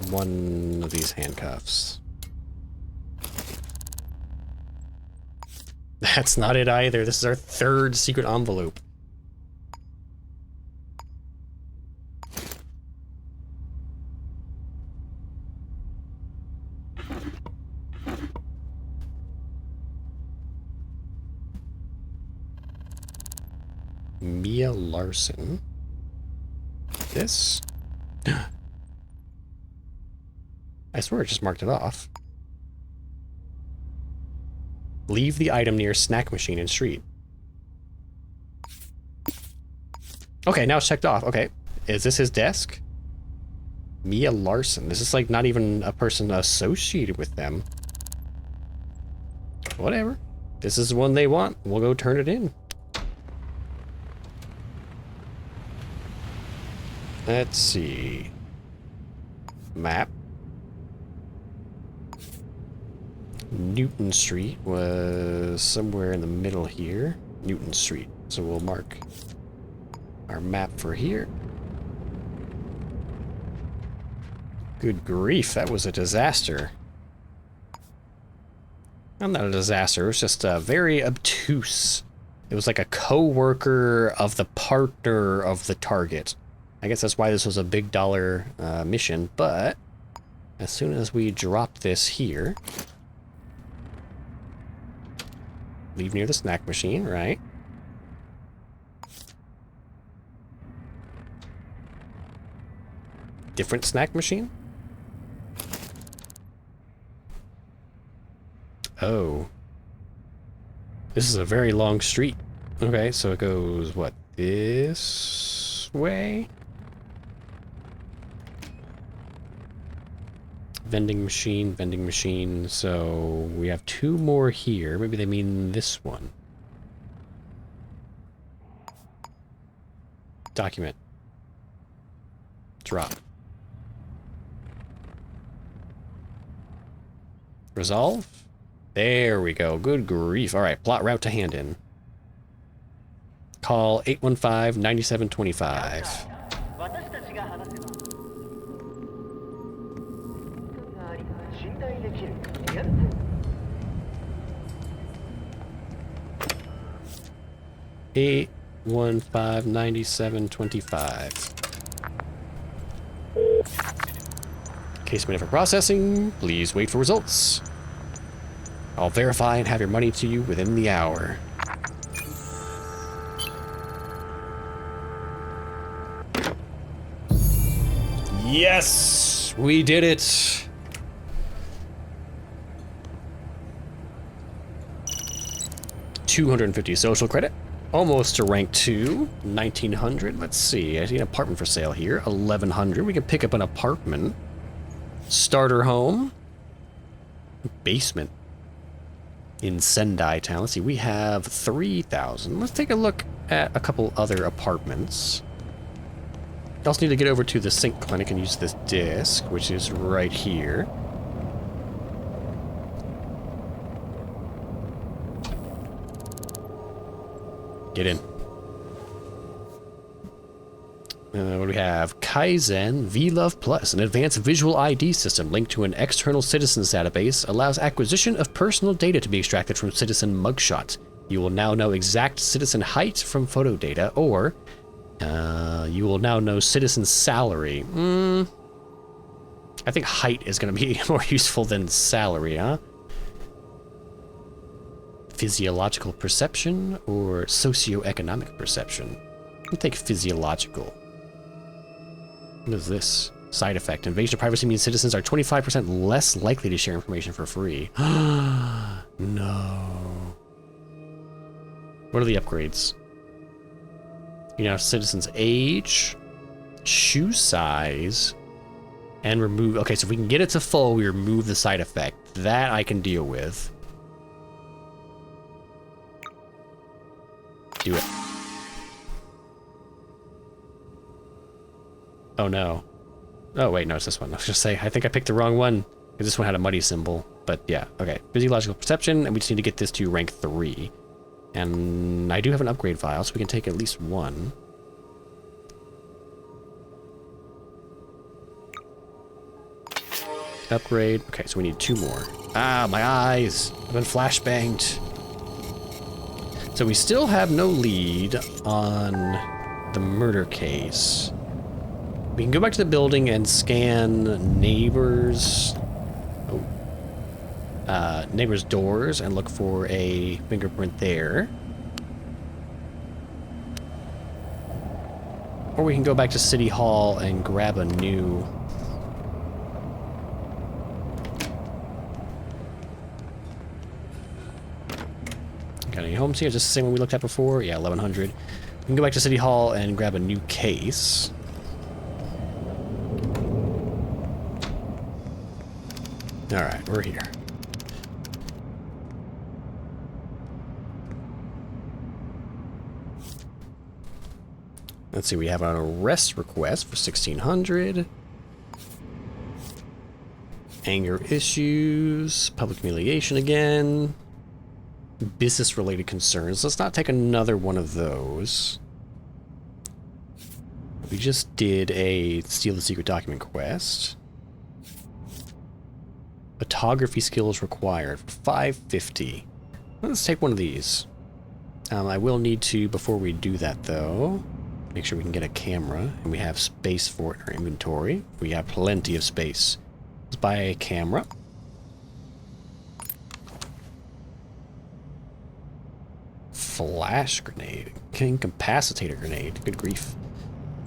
one of these handcuffs. That's not it either. This is our third secret envelope. Mia Larson. This? I swear it just marked it off. Leave the item near snack machine in street. Okay, now it's checked off. Okay. Is this his desk? Mia Larson. This is like not even a person associated with them. Whatever. This is the one they want. We'll go turn it in. Let's see. Map. Newton Street was somewhere in the middle here. Newton Street. So we'll mark our map for here. Good grief, that was a disaster. Well, not a disaster, it was just very obtuse. It was like a co-worker of the partner of the target. I guess that's why this was a big dollar mission, but as soon as we drop this here, leave near the snack machine, right? Different snack machine? Oh. This is a very long street. Okay, so it goes, what, this way? Vending machine, so we have two more here. Maybe they mean this one. Document. Drop. Resolve? There we go. Good grief. Alright, plot route to hand in. Call 815-9725. 私たちが話せば信頼できるリアルタイム 815-9725. Case waiting for processing. Please wait for results. I'll verify and have your money to you within the hour. Yes! We did it! $250 social credit. Almost to rank 2. 1900. Let's see. I see an apartment for sale here. 1100. We can pick up an apartment. Starter home. Basement. In Sendai Town. Let's see. We have 3,000. Let's take a look at a couple other apartments. I also need to get over to the Sync Clinic and use this disc, which is right here. Get in. What do we have? Kaizen VLove Plus, an advanced visual ID system linked to an external citizens database, allows acquisition of personal data to be extracted from citizen mugshots. You will now know exact citizen height from photo data, or you will now know citizen salary. I think height is going to be more useful than salary, huh? Physiological perception or socioeconomic perception? I'll take physiological. What is this? Side effect. Invasion of privacy means citizens are 25% less likely to share information for free. No. What are the upgrades? You know, citizens' age, shoe size, and remove. Okay, so if we can get it to full, we remove the side effect. That I can deal with. Do it. Oh no. Oh wait, no, it's this one. I was just say, I think I picked the wrong one, because this one had a muddy symbol. But yeah, okay. Physiological perception, and we just need to get this to rank 3. And I do have an upgrade file, so we can take at least one. Upgrade. Okay, so we need 2 more. Ah, my eyes! I've been flashbanged. So we still have no lead on the murder case. We can go back to the building and scan neighbors' neighbors' doors and look for a fingerprint there. Or we can go back to City Hall and grab a new... Got any homes here? Is this the same one we looked at before? Yeah, 1100. We can go back to City Hall and grab a new case. Alright, we're here. Let's see, we have an arrest request for 1600. Anger issues, public humiliation again. Business-related concerns. Let's not take another one of those. We just did a steal the secret document quest. Photography skills required for 550. Let's take one of these. I will need to, before we do that though, make sure we can get a camera, and we have space for it in our inventory. We have plenty of space. Let's buy a camera. Flash grenade. Incapacitator grenade. Good grief.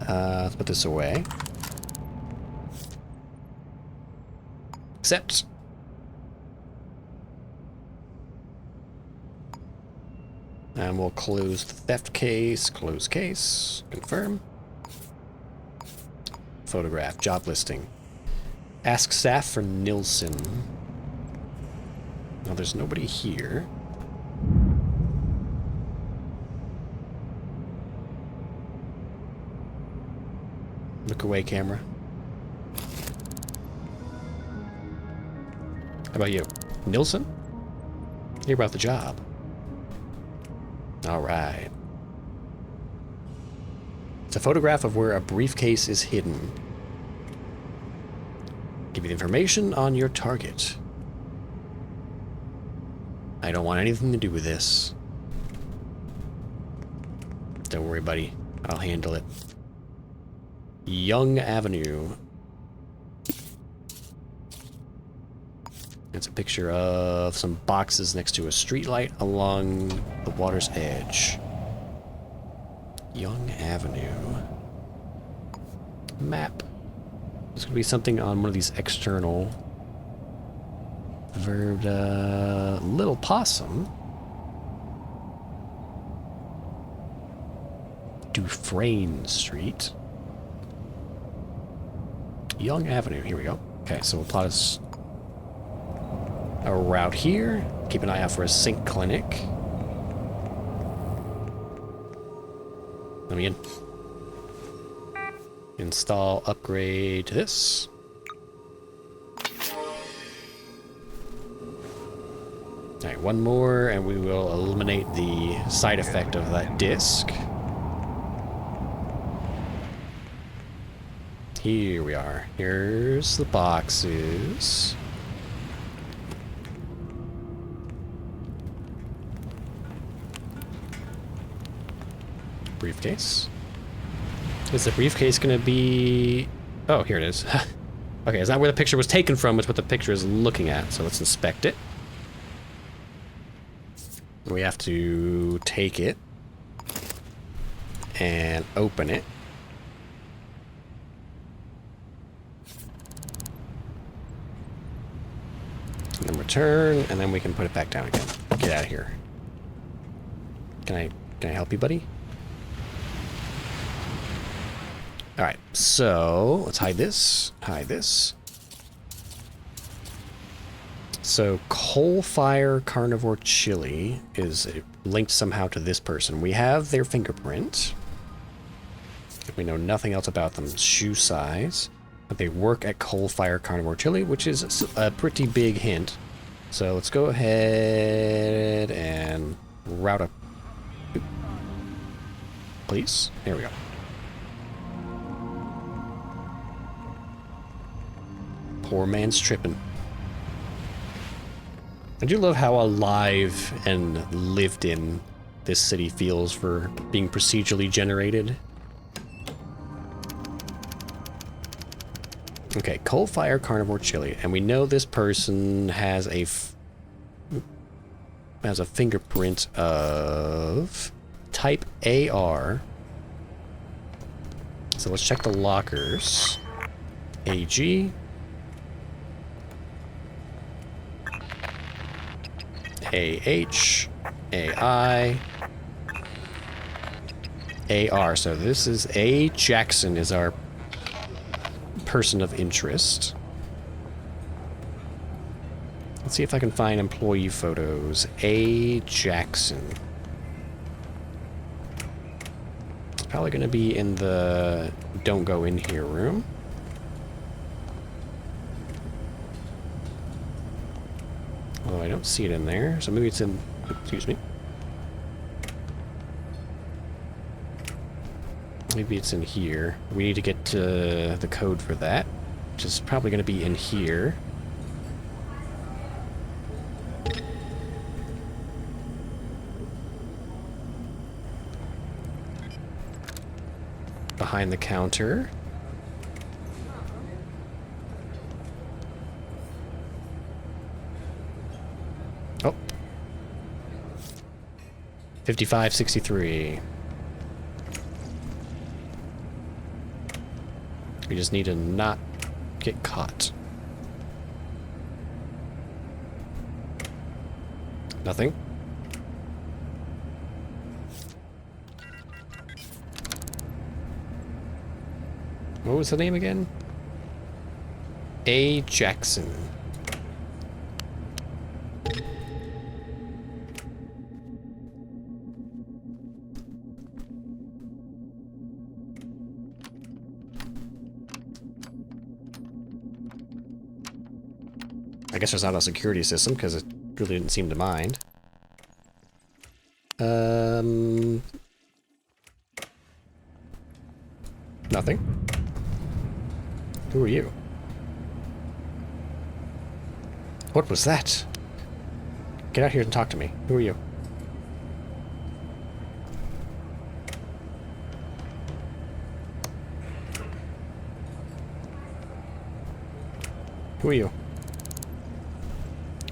Let's put this away. Accept. And we'll close the theft case. Close case. Confirm. Photograph. Job listing. Ask staff for Nilsson. Now there's nobody here. Look away, camera. How about you? Nilsson? Hear about the job. Alright. It's a photograph of where a briefcase is hidden. Give you the information on your target. I don't want anything to do with this. Don't worry, buddy. I'll handle it. Young Avenue. It's a picture of some boxes next to a streetlight along the water's edge. Young Avenue. Map. There's gonna be something on one of these external. Little Possum. Dufresne Street. Young Avenue. Here we go. Okay, so we'll plot a route here. Keep an eye out for a sink clinic. Let me in. Install upgrade to this. Alright, one more, and we will eliminate the side effect of that disc. Here we are. Here's the boxes. Briefcase. Is the briefcase gonna be... Oh, here it is. Okay, it's not where the picture was taken from, it's what the picture is looking at. So let's inspect it. We have to take it and open it. And then return, and then we can put it back down again. Get out of here. Can I help you, buddy? Alright, so let's hide this. Hide this. So, Coal-Fire Carnivore Chili is linked somehow to this person. We have their fingerprint. We know nothing else about them. Shoe size. But they work at Coal-Fire Carnivore Chili, which is a pretty big hint. So let's go ahead and route up. Please. There we go. Poor man's tripping. I do love how alive and lived in this city feels for being procedurally generated. Okay, Coal-Fire Carnivore Chili, and we know this person has a fingerprint of type AR. So let's check the lockers. AG. AH, AI, AR. So this is A. Jackson is our person of interest. Let's see if I can find employee photos. A. Jackson. It's probably going to be in the don't go in here room. Oh, I don't see it in there, so maybe it's in... Excuse me. Maybe it's in here. We need to get the code for that, which is probably going to be in here. Behind the counter. Oh. 5563. We just need to not get caught. Nothing? What was the name again? A. Jackson. I guess there's not a security system because it really didn't seem to mind. Nothing. Who are you? What was that? Get out here and talk to me. Who are you? Who are you?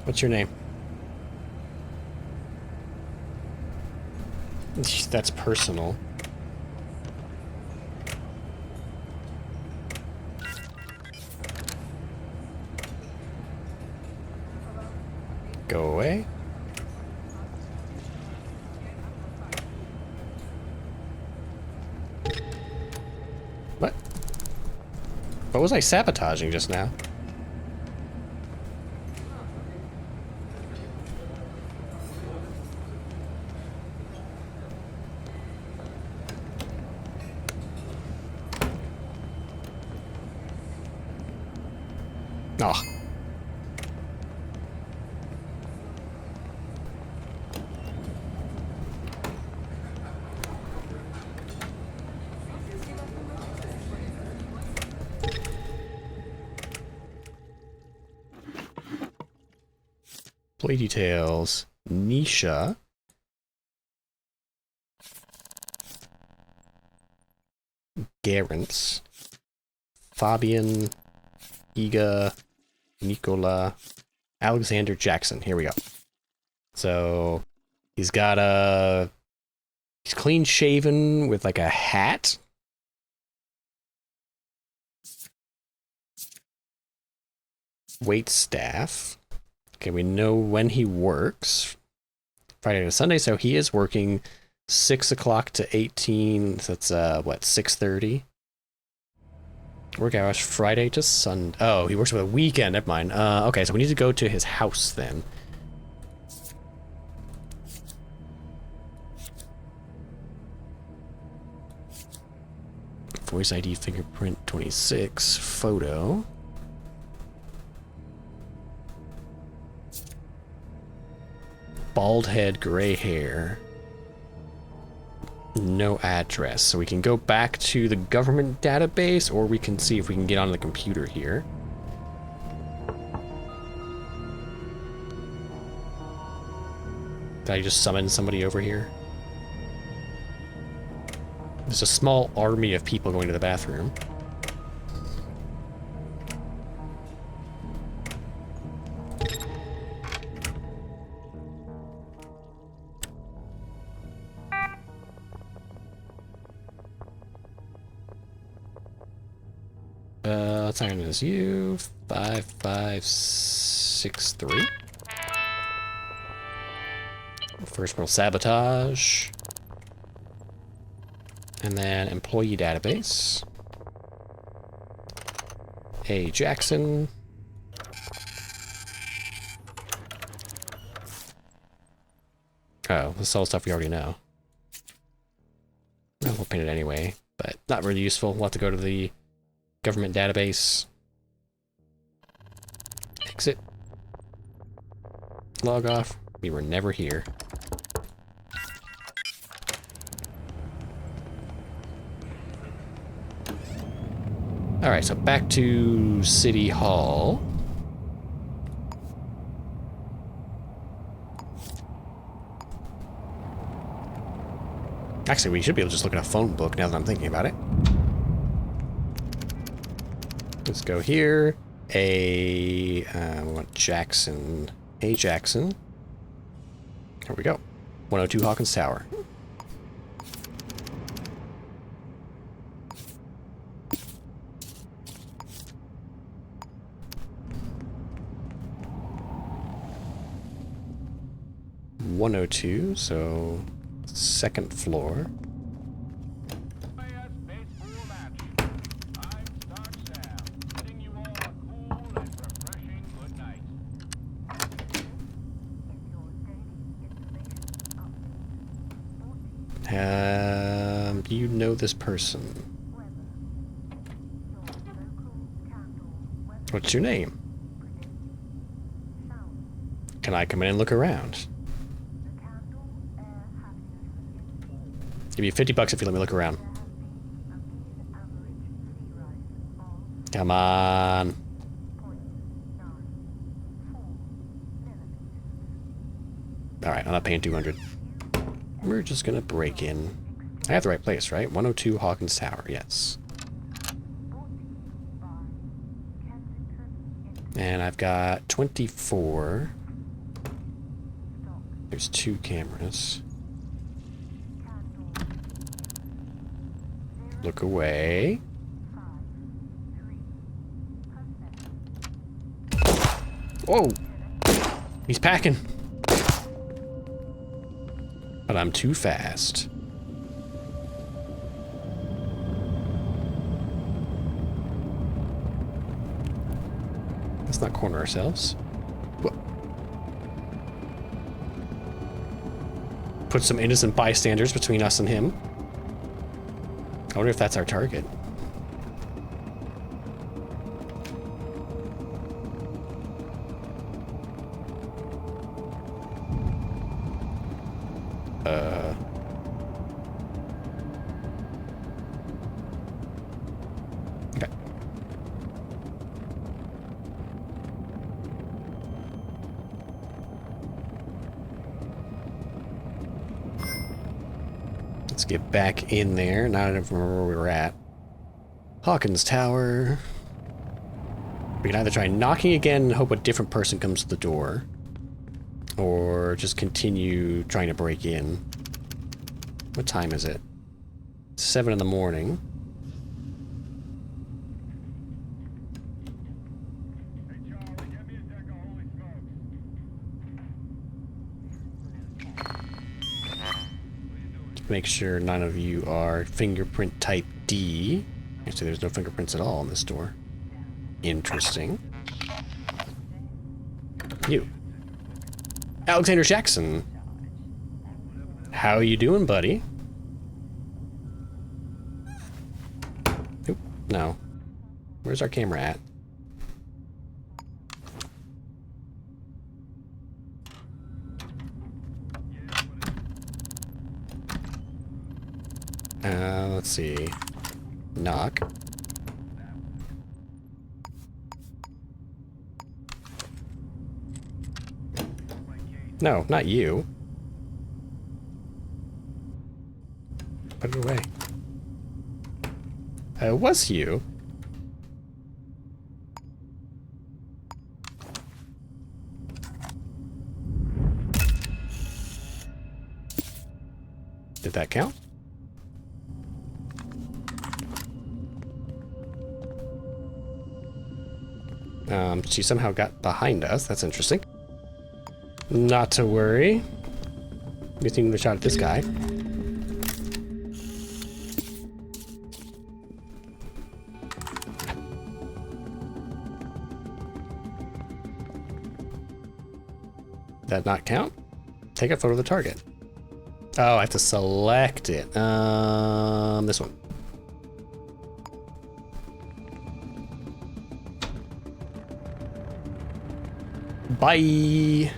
What's your name? That's personal. Go away. What? What was I sabotaging just now? Oh. Play details. Nisha. Garance. Fabian. Iga. Nicola. Alexander Jackson. Here we go. So he's got he's clean shaven with like a hat. Wait staff. Okay, we know when he works. Friday to Sunday, so he is working 6 o'clock to 18. So that's what, 6:30? Work hours Friday to Sunday. Oh, he works with a weekend. Never mind. Okay, so we need to go to his house then. Voice ID fingerprint 26. Photo. Bald head, gray hair. No address. So we can go back to the government database, or we can see if we can get on the computer here. Did I just summon somebody over here? There's a small army of people going to the bathroom. Let's sign as you. 5563. First roll sabotage. And then employee database. A Jackson. Oh, this is all stuff we already know. Well, we'll paint it anyway, but not really useful. We'll have to go to the government database. Exit. Log off. We were never here. Alright, so back to City Hall. Actually, we should be able to just look at a phone book now that I'm thinking about it. Let's go here. We want Jackson. A Jackson. Here we go. 102 Hawkins Tower. .102, so second floor. You know this person. What's your name? Can I come in and look around? Give you $50 if you let me look around. Come on. Alright, I'm not paying 200. We're just gonna break in. I have the right place, right? 102 Hawkins Tower, yes. And I've got 24. There's 2 cameras. Look away. Whoa! He's packing. But I'm too fast. Let's not corner ourselves. Whoa. Put some innocent bystanders between us and him. I wonder if that's our target. Okay. Let's get back in there. Now I don't remember where we were at. Hawkins Tower. We can either try knocking again and hope a different person comes to the door, or just continue trying to break in. What time is it? 7 in the morning. Hey, Charlie, get me a deck of holy smokes. Make sure none of you are fingerprint type D. Actually, there's no fingerprints at all on this door. Interesting. You. Alexander Jackson. How you doing, buddy? Oop, no. Where's our camera at? Let's see. Knock. No, not you. Put it away. It was you. Did that count? She somehow got behind us. That's interesting. Not to worry. We're taking a shot at this guy. Did that not count? Take a photo of the target. Oh, I have to select it. This one. Bye.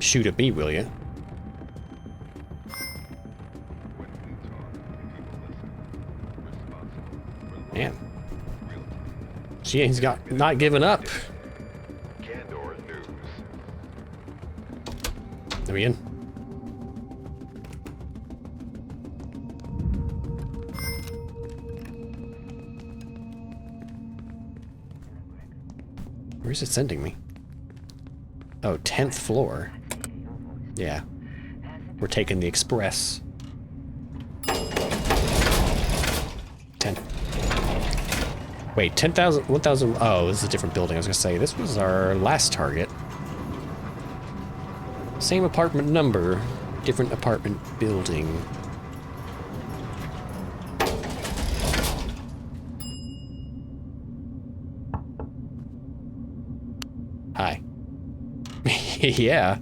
Shoot at me, will you? Man. He's not giving up. Candor News. Are we in? Where's it sending me? Oh, 10th floor. Yeah. We're taking the express. 10. Wait, 10,000, 1,000. Oh, this is a different building. I was gonna say, this was our last target. Same apartment number, different apartment building. Hi. Yeah.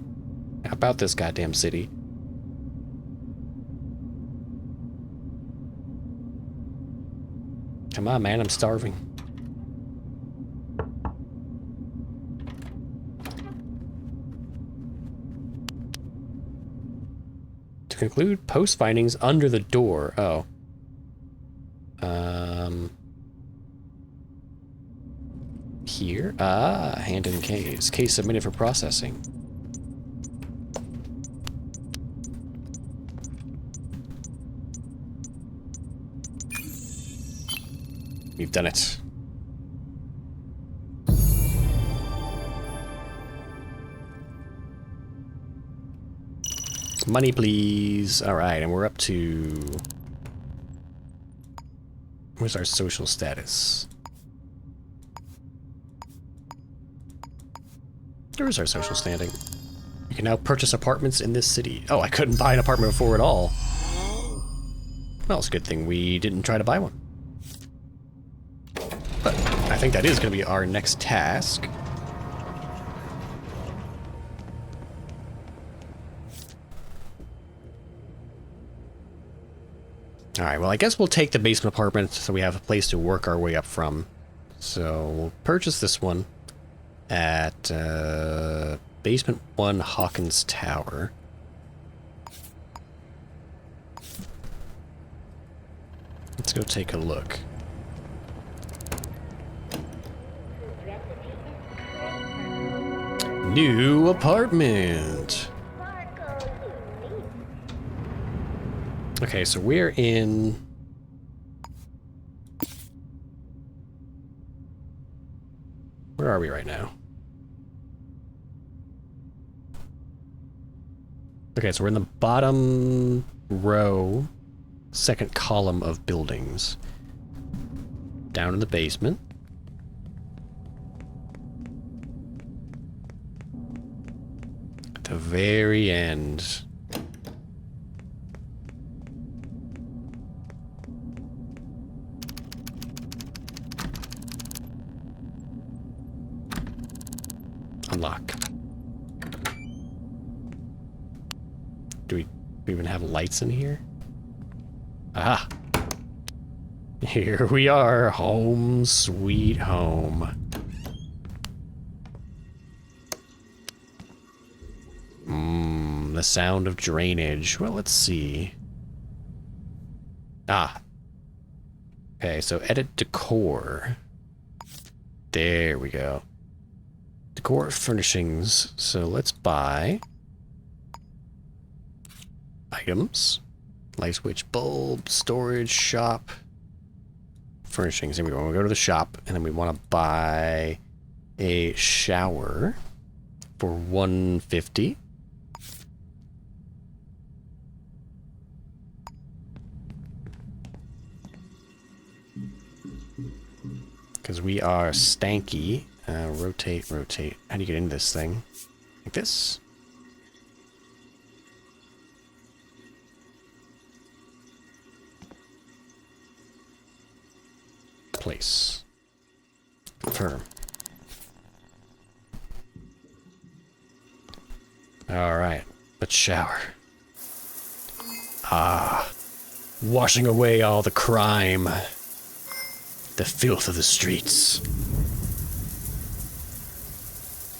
How about this goddamn city? Come on, man, I'm starving. To conclude, post findings under the door. Oh. here? Ah, hand in case. Case submitted for processing. We've done it. Money, please. All right, and we're up to... Where's our social status? There's our social standing. You can now purchase apartments in this city. Oh, I couldn't buy an apartment before at all. Well, it's a good thing we didn't try to buy one. But I think that is going to be our next task. Alright, well I guess we'll take the basement apartment so we have a place to work our way up from. So we'll purchase this one at Basement 1 Hawkins Tower. Let's go take a look. New apartment! Okay, so we're in... Where are we right now? Okay, so we're in the bottom row, second column of buildings. Down in the basement. At the very end. Unlock. Do we even have lights in here? Aha! Here we are, home sweet home. The sound of drainage. Well, let's see. Ah. Okay, so edit decor. There we go. Decor furnishings. So let's buy items. Light switch, bulb, storage, shop, furnishings. Here we go. We go to the shop, and then we want to buy a shower for $150. Because we are stanky. Rotate, rotate. How do you get into this thing? Like this? Place. Confirm. Alright. Let's shower. Ah. Washing away all the crime. The filth of the streets.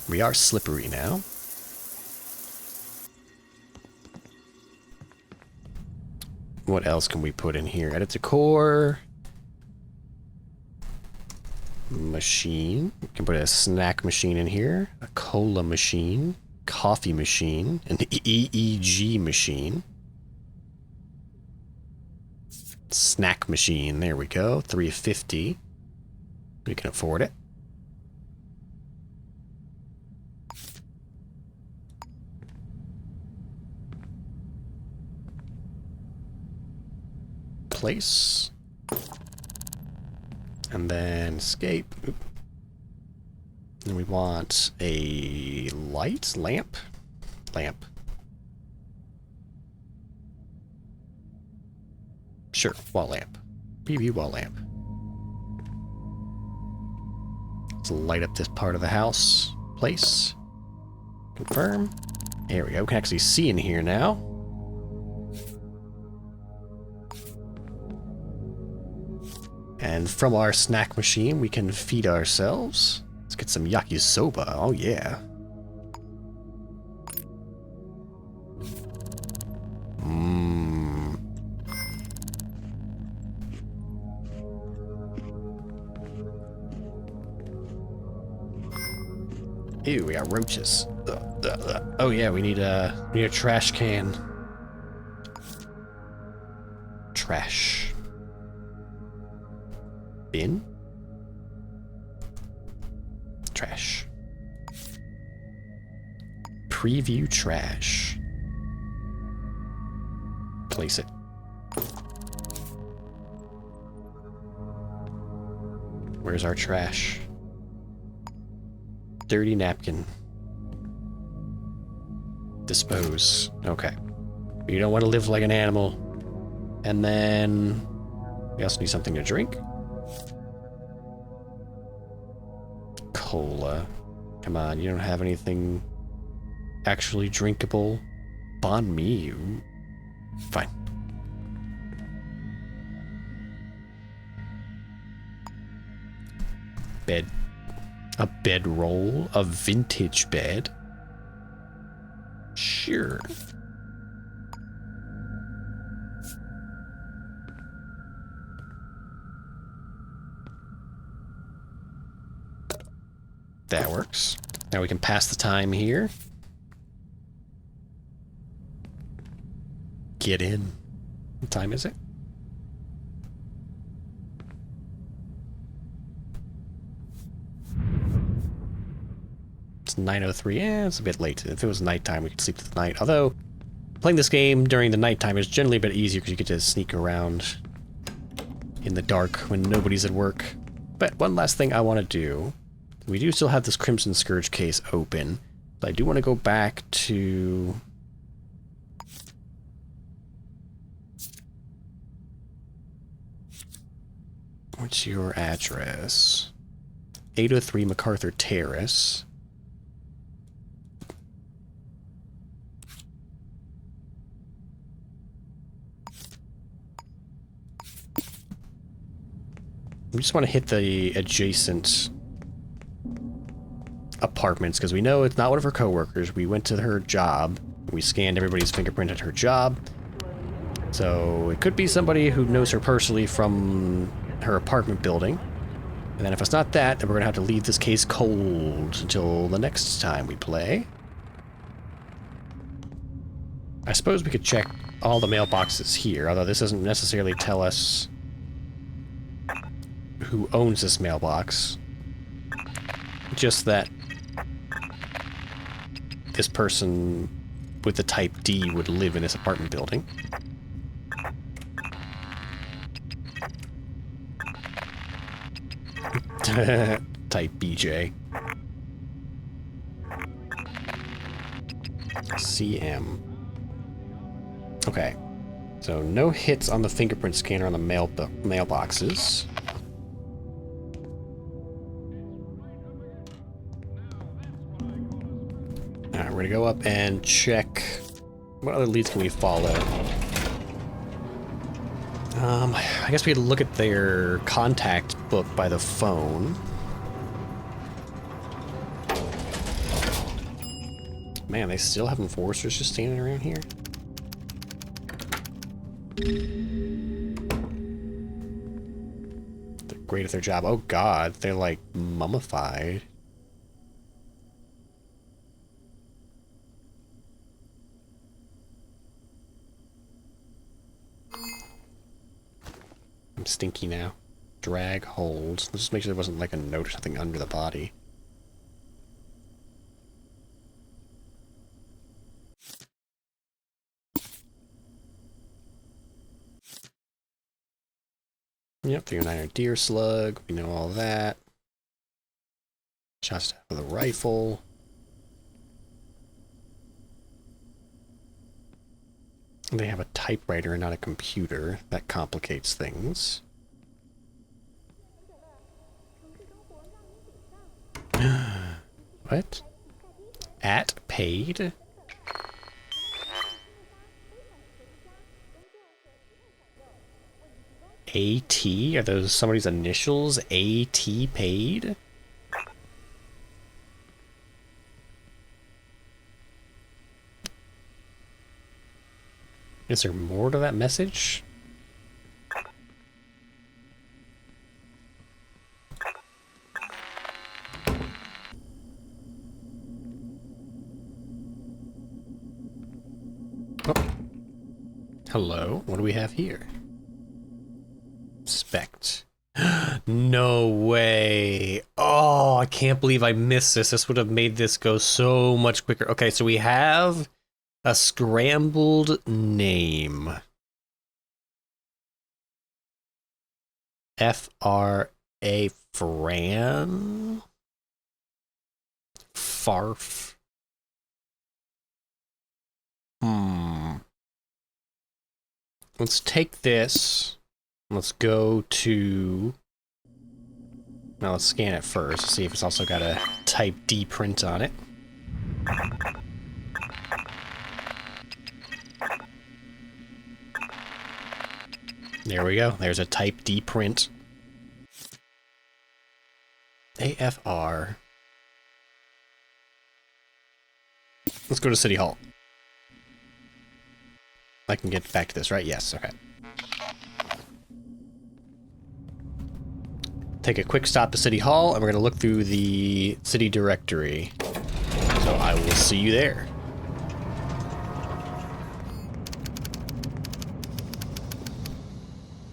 We are slippery now. What else can we put in here? Edit decor. Machine. We can put a snack machine in here. A cola machine. Coffee machine. An EEG machine. Snack machine. There we go. $3.50. We can afford it. Place. And then escape. Oop. And we want a light? Lamp? Lamp. Sure, wall lamp. PV wall lamp. Let's light up this part of the house. Place. Confirm. There we go. We can actually see in here now. And from our snack machine, we can feed ourselves. Let's get some yakisoba. Oh, yeah. Mmm. Ew, we got roaches. Oh yeah, we need a trash can. Trash. Bin? Trash. Preview trash. Place it. Where's our trash? Dirty napkin. Dispose. Okay. You don't want to live like an animal. And then we also need something to drink. Cola. Come on, you don't have anything actually drinkable? Banh mi. Fine. Bed. A bedroll? A vintage bed? Sure. That works. Now we can pass the time here. Get in. What time is it? It's 9:03. Yeah, it's a bit late. If it was nighttime, we could sleep through the night. Although, playing this game during the nighttime is generally a bit easier because you get to sneak around in the dark when nobody's at work. But one last thing I want to do. We do still have this Crimson Scourge case open, but I do want to go back to... What's your address? 803 MacArthur Terrace. We just want to hit the adjacent apartments because we know it's not one of her coworkers. We went to her job. We scanned everybody's fingerprint at her job. So it could be somebody who knows her personally from her apartment building. And then if it's not that, then we're going to have to leave this case cold until the next time we play. I suppose we could check all the mailboxes here, although this doesn't necessarily tell us who owns this mailbox. Just that this person with the type D would live in this apartment building. Type BJ. CM. Okay. So no hits on the fingerprint scanner on the mailboxes. Alright, we're gonna go up and check what other leads can we follow. I guess we could look at their contact book by the phone. Man, they still have enforcers just standing around here? They're great at their job. Oh god, they're like mummified. I'm stinky now. Drag, hold. Let's just make sure there wasn't like a note or something under the body. Yep, 309er deer slug. We know all that. Shots with a rifle. They have a typewriter and not a computer. That complicates things. What? At paid? AT? Are those somebody's initials? AT paid? Is there more to that message? Hello, what do we have here? Inspect. No way. Oh, I can't believe I missed this. This would have made this go so much quicker. Okay, so we have a scrambled name. F-R-A Fran? Farf. Let's take this. Let's go to... Now let's scan it first, see if it's also got a type D print on it. There we go. There's a type D print. AFR. Let's go to City Hall. I can get back to this, right? Yes, okay. Take a quick stop to City Hall, and we're going to look through the city directory. So I will see you there.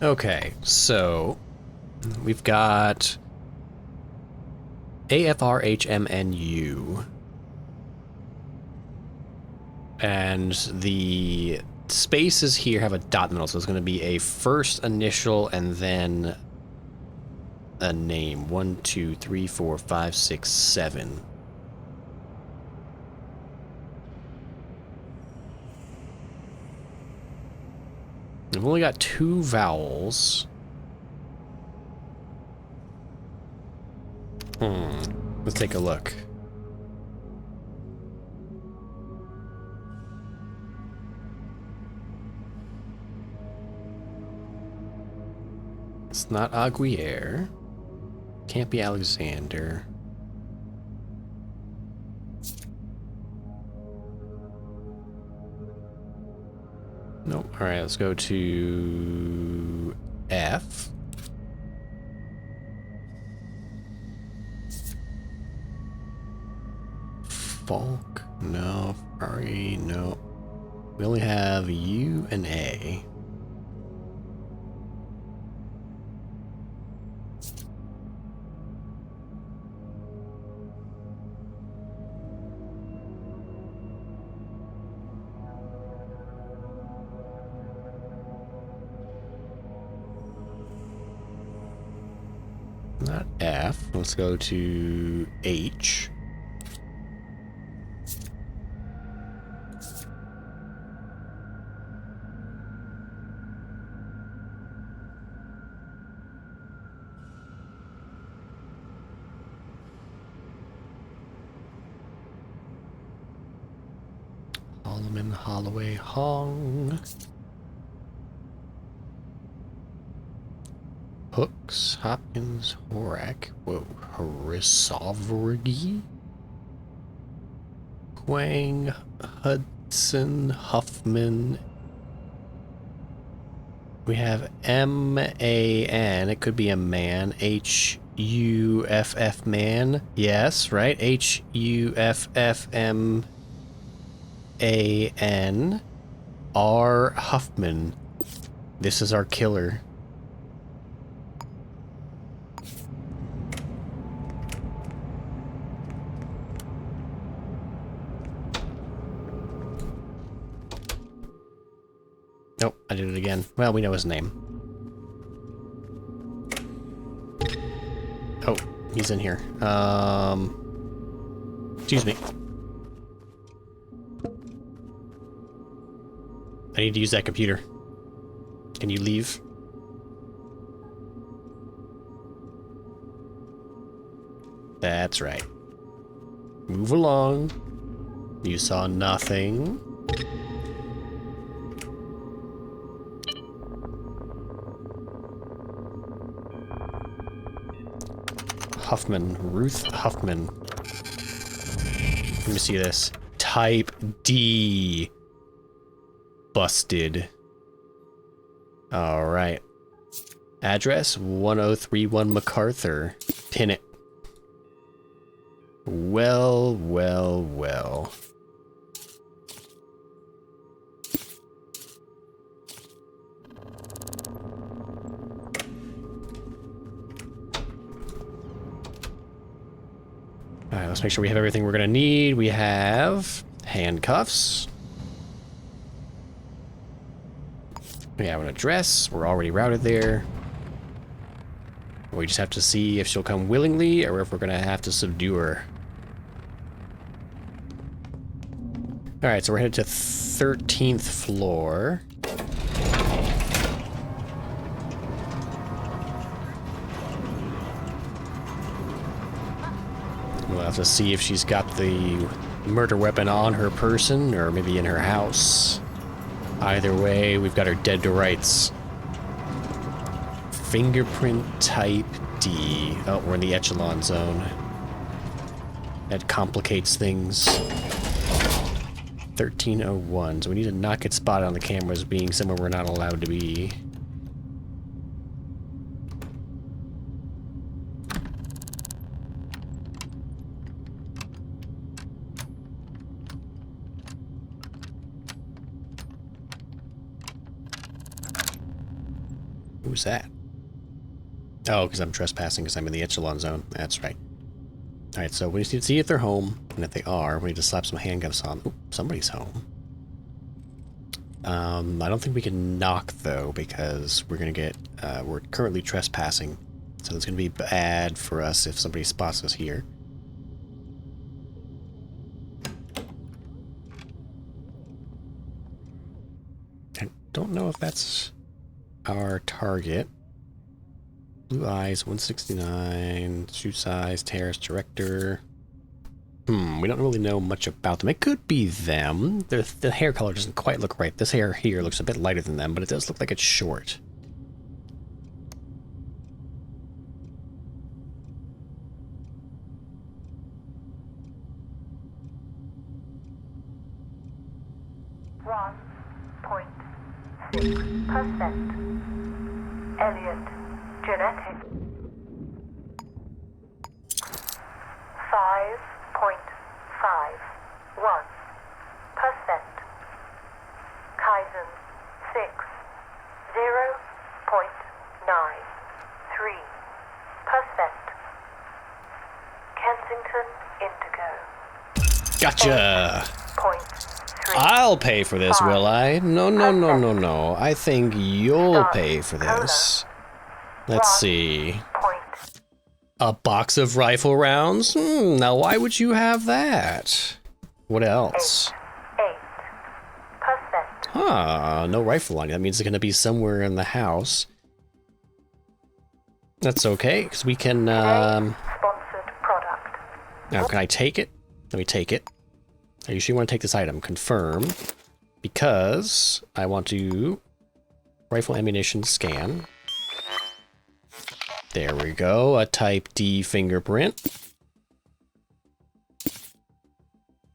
Okay, so we've got AFRHMNU. And the spaces here have a dot in the middle, so it's going to be a first initial and then a name. 1, 2, 3, 4, 5, 6, 7. We've only got 2 vowels. Let's take a look. It's not Aguirre. Can't be Alexander. Nope. Alright, let's go to F. Falk? No. Ari? No. We only have U and A. Not F. Let's go to H. Holloman, Holloway, Hong. Hooks, Hopkins, Horak. Whoa, Horisovrigi? Quang, Hudson, Huffman. We have M-A-N. It could be a man. H-U-F-F man. Yes, right? H-U-F-F-M-A-N. R. Huffman. This is our killer. Nope, I did it again. Well, we know his name. Oh, he's in here. Excuse me. I need to use that computer. Can you leave? That's right. Move along. You saw nothing. Huffman. Ruth Huffman. Let me see this. Type D. Busted. Alright. Address 1031 MacArthur. Pin it. Well, well, well. let's make sure we have everything we're gonna need. We have handcuffs. We have an address. We're already routed there. We just have to see if she'll come willingly or if we're gonna have to subdue her. Alright, so we're headed to 13th floor. We'll have to see if she's got the murder weapon on her person or maybe in her house. Either way, we've got her dead to rights. Fingerprint type D. Oh, we're in the echelon zone. That complicates things. 1301. So we need to not get spotted on the cameras being somewhere we're not allowed to be. Who's that? Oh, because I'm trespassing because I'm in the echelon zone. That's right. Alright, so we just need to see if they're home. And if they are, we need to slap some handcuffs on. Ooh, somebody's home. I don't think we can knock, though, because we're going to get... we're currently trespassing. So it's going to be bad for us if somebody spots us here. I don't know if that's our target. Blue eyes, 169, shoe size, terrace director. We don't really know much about them. It could be them. The hair color doesn't quite look right. This hair here looks a bit lighter than them, but it does look like it's short. Elliot genetic 5.51%. Kaizen 0.93%. Kensington Indigo. Gotcha! 0.3. I'll pay for this, will I? No, no, no, no, no. I think you'll pay for this. Let's see. A box of rifle rounds? Now why would you have that? What else? 8%. Huh, no rifle on you. That means it's gonna be somewhere in the house. That's okay, because we can, Sponsored product. Now, can I take it? Let me take it. Are you sure you want to take this item? Confirm. Because I want to... Rifle ammunition scan. There we go. A type D fingerprint.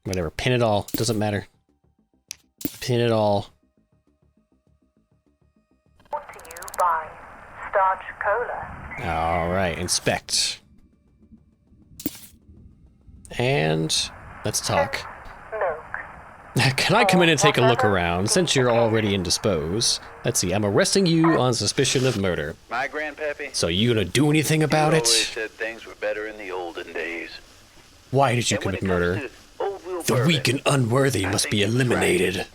Whatever. Pin it all. Doesn't matter. Pin it all. Brought to you by Starch Cola. Alright. Inspect. And... let's talk. Can I come in and take a look around, since you're already indisposed? Let's see, I'm arresting you on suspicion of murder. My grandpappy? So you gonna do anything about He it? always said things were better in the olden days. Why did you And when commit it comes murder? to Old Wheel The bourbon, weak and unworthy I must think be he was eliminated.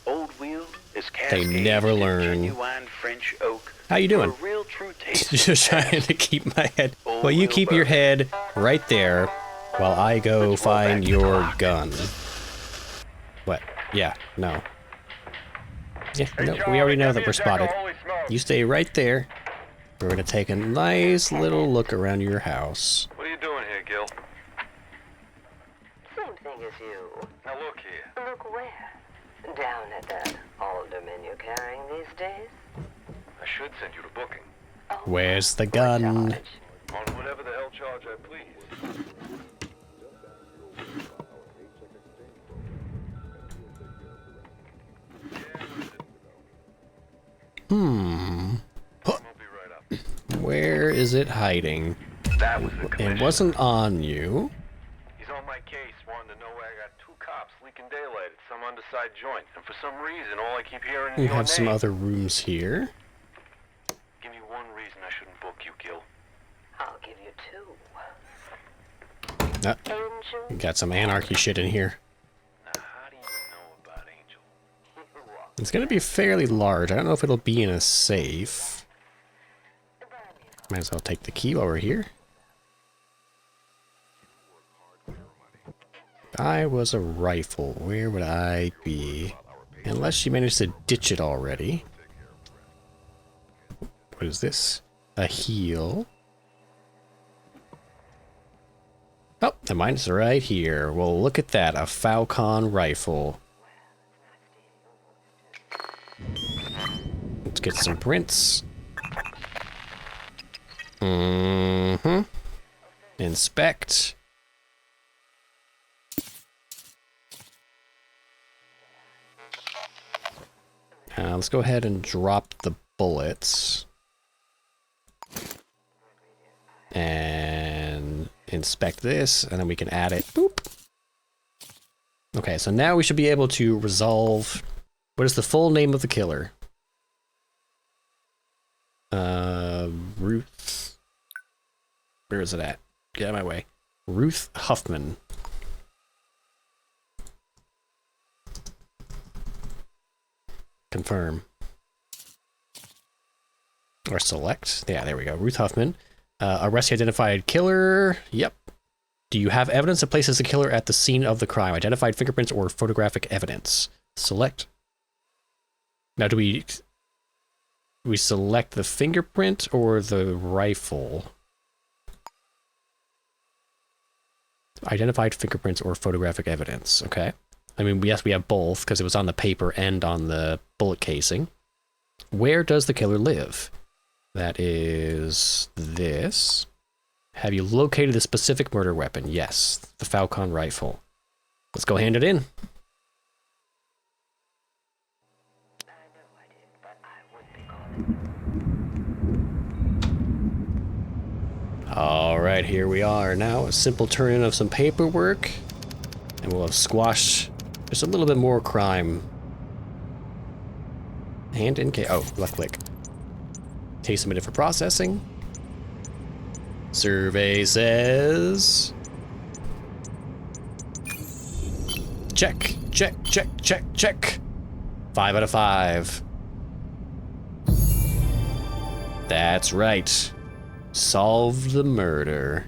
Old Wheel is They never cascaged in learn. genuine French oak. How you doing? For a real true taste. Just trying to keep my head... Old Well, you Wheel keep your bourbon. head right there, while I go Let's roll find back the your clock. gun. What? Yeah, no. Yeah, no, we already know that we're spotted. You stay right there. We're gonna take a nice little look around your house. What are you doing here, Gil? Same thing as you. Now look here. Look where? Down at that alderman you're carrying these days? I should send you the booking. Where's the gun? On whatever the hell charge I please. I'll be right up. Where is it hiding? That was the It commission. wasn't on you. He's on my case, wanting to know where I got 2 cops leaking daylight at some underside joint. And for some reason, all I keep hearing is We your have some name. other rooms here. Give me one reason I shouldn't book you, Gil. I'll give you two. Ah, got some anarchy shit in here. Now, how do you know about Angel? It's gonna be fairly large. I don't know if it'll be in a safe. Might as well take the key while we're here. If I was a rifle, where would I be? Unless she managed to ditch it already. What is this? A heal. Oh, the mine's right here. Well, look at that. A Falcon rifle. Let's get some prints. Inspect. Let's go ahead and drop the bullets. And inspect this, and then we can add it. Boop. Okay, so now we should be able to resolve... What is the full name of the killer? Ruth... Where is it at? Get out of my way. Ruth Huffman. Confirm. Or select. Yeah, there we go. Ruth Huffman. Arrest the identified killer. Yep. Do you have evidence that places the killer at the scene of the crime? Identified fingerprints or photographic evidence. Select. Now, do we select the fingerprint or the rifle? Identified fingerprints or photographic evidence. Okay. I mean, yes, we have both because it was on the paper and on the bullet casing. Where does the killer live? That is this. Have you located the specific murder weapon? Yes, the Falcon rifle. Let's go hand it in. All right, here we are. Now a simple turn of some paperwork, and we'll have squashed just a little bit more crime. Hand in case. Oh, left click. Case submitted for processing. Survey says... Check, check, check, check, check. 5 out of 5. That's right. Solved the murder.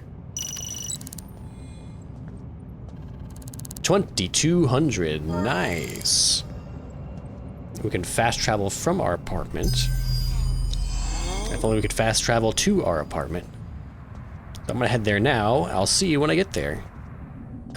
2200. Nice. We can fast travel from our apartment. If only we could fast travel to our apartment. So I'm gonna head there now. I'll see you when I get there.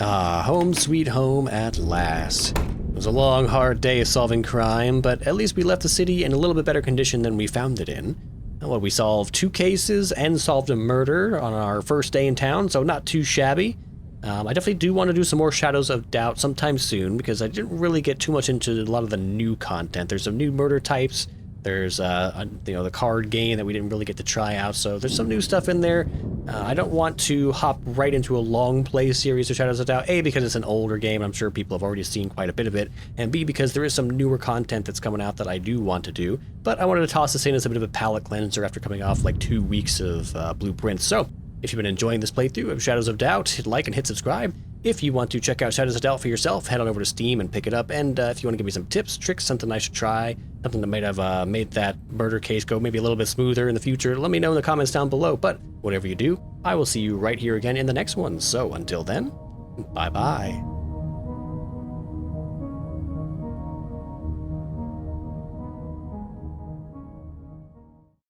Ah, home sweet home at last. It was a long, hard day of solving crime, but at least we left the city in a little bit better condition than we found it in. Well, we solved 2 cases and solved a murder on our first day in town, so not too shabby. I definitely do want to do some more Shadows of Doubt sometime soon, because I didn't really get too much into a lot of the new content. There's some new murder types. There's the card game that we didn't really get to try out, so there's some new stuff in there. I don't want to hop right into a long play series of Shadows of Doubt, A, because it's an older game, I'm sure people have already seen quite a bit of it, and B, because there is some newer content that's coming out that I do want to do, but I wanted to toss this in as a bit of a palate cleanser after coming off like 2 weeks of Blueprints. So, if you've been enjoying this playthrough of Shadows of Doubt, hit like and hit subscribe. If you want to check out Shadows of Doubt for yourself, head on over to Steam and pick it up. And if you want to give me some tips, tricks, something I should try, something that might have made that murder case go maybe a little bit smoother in the future, let me know in the comments down below. But whatever you do, I will see you right here again in the next one. So until then, bye-bye.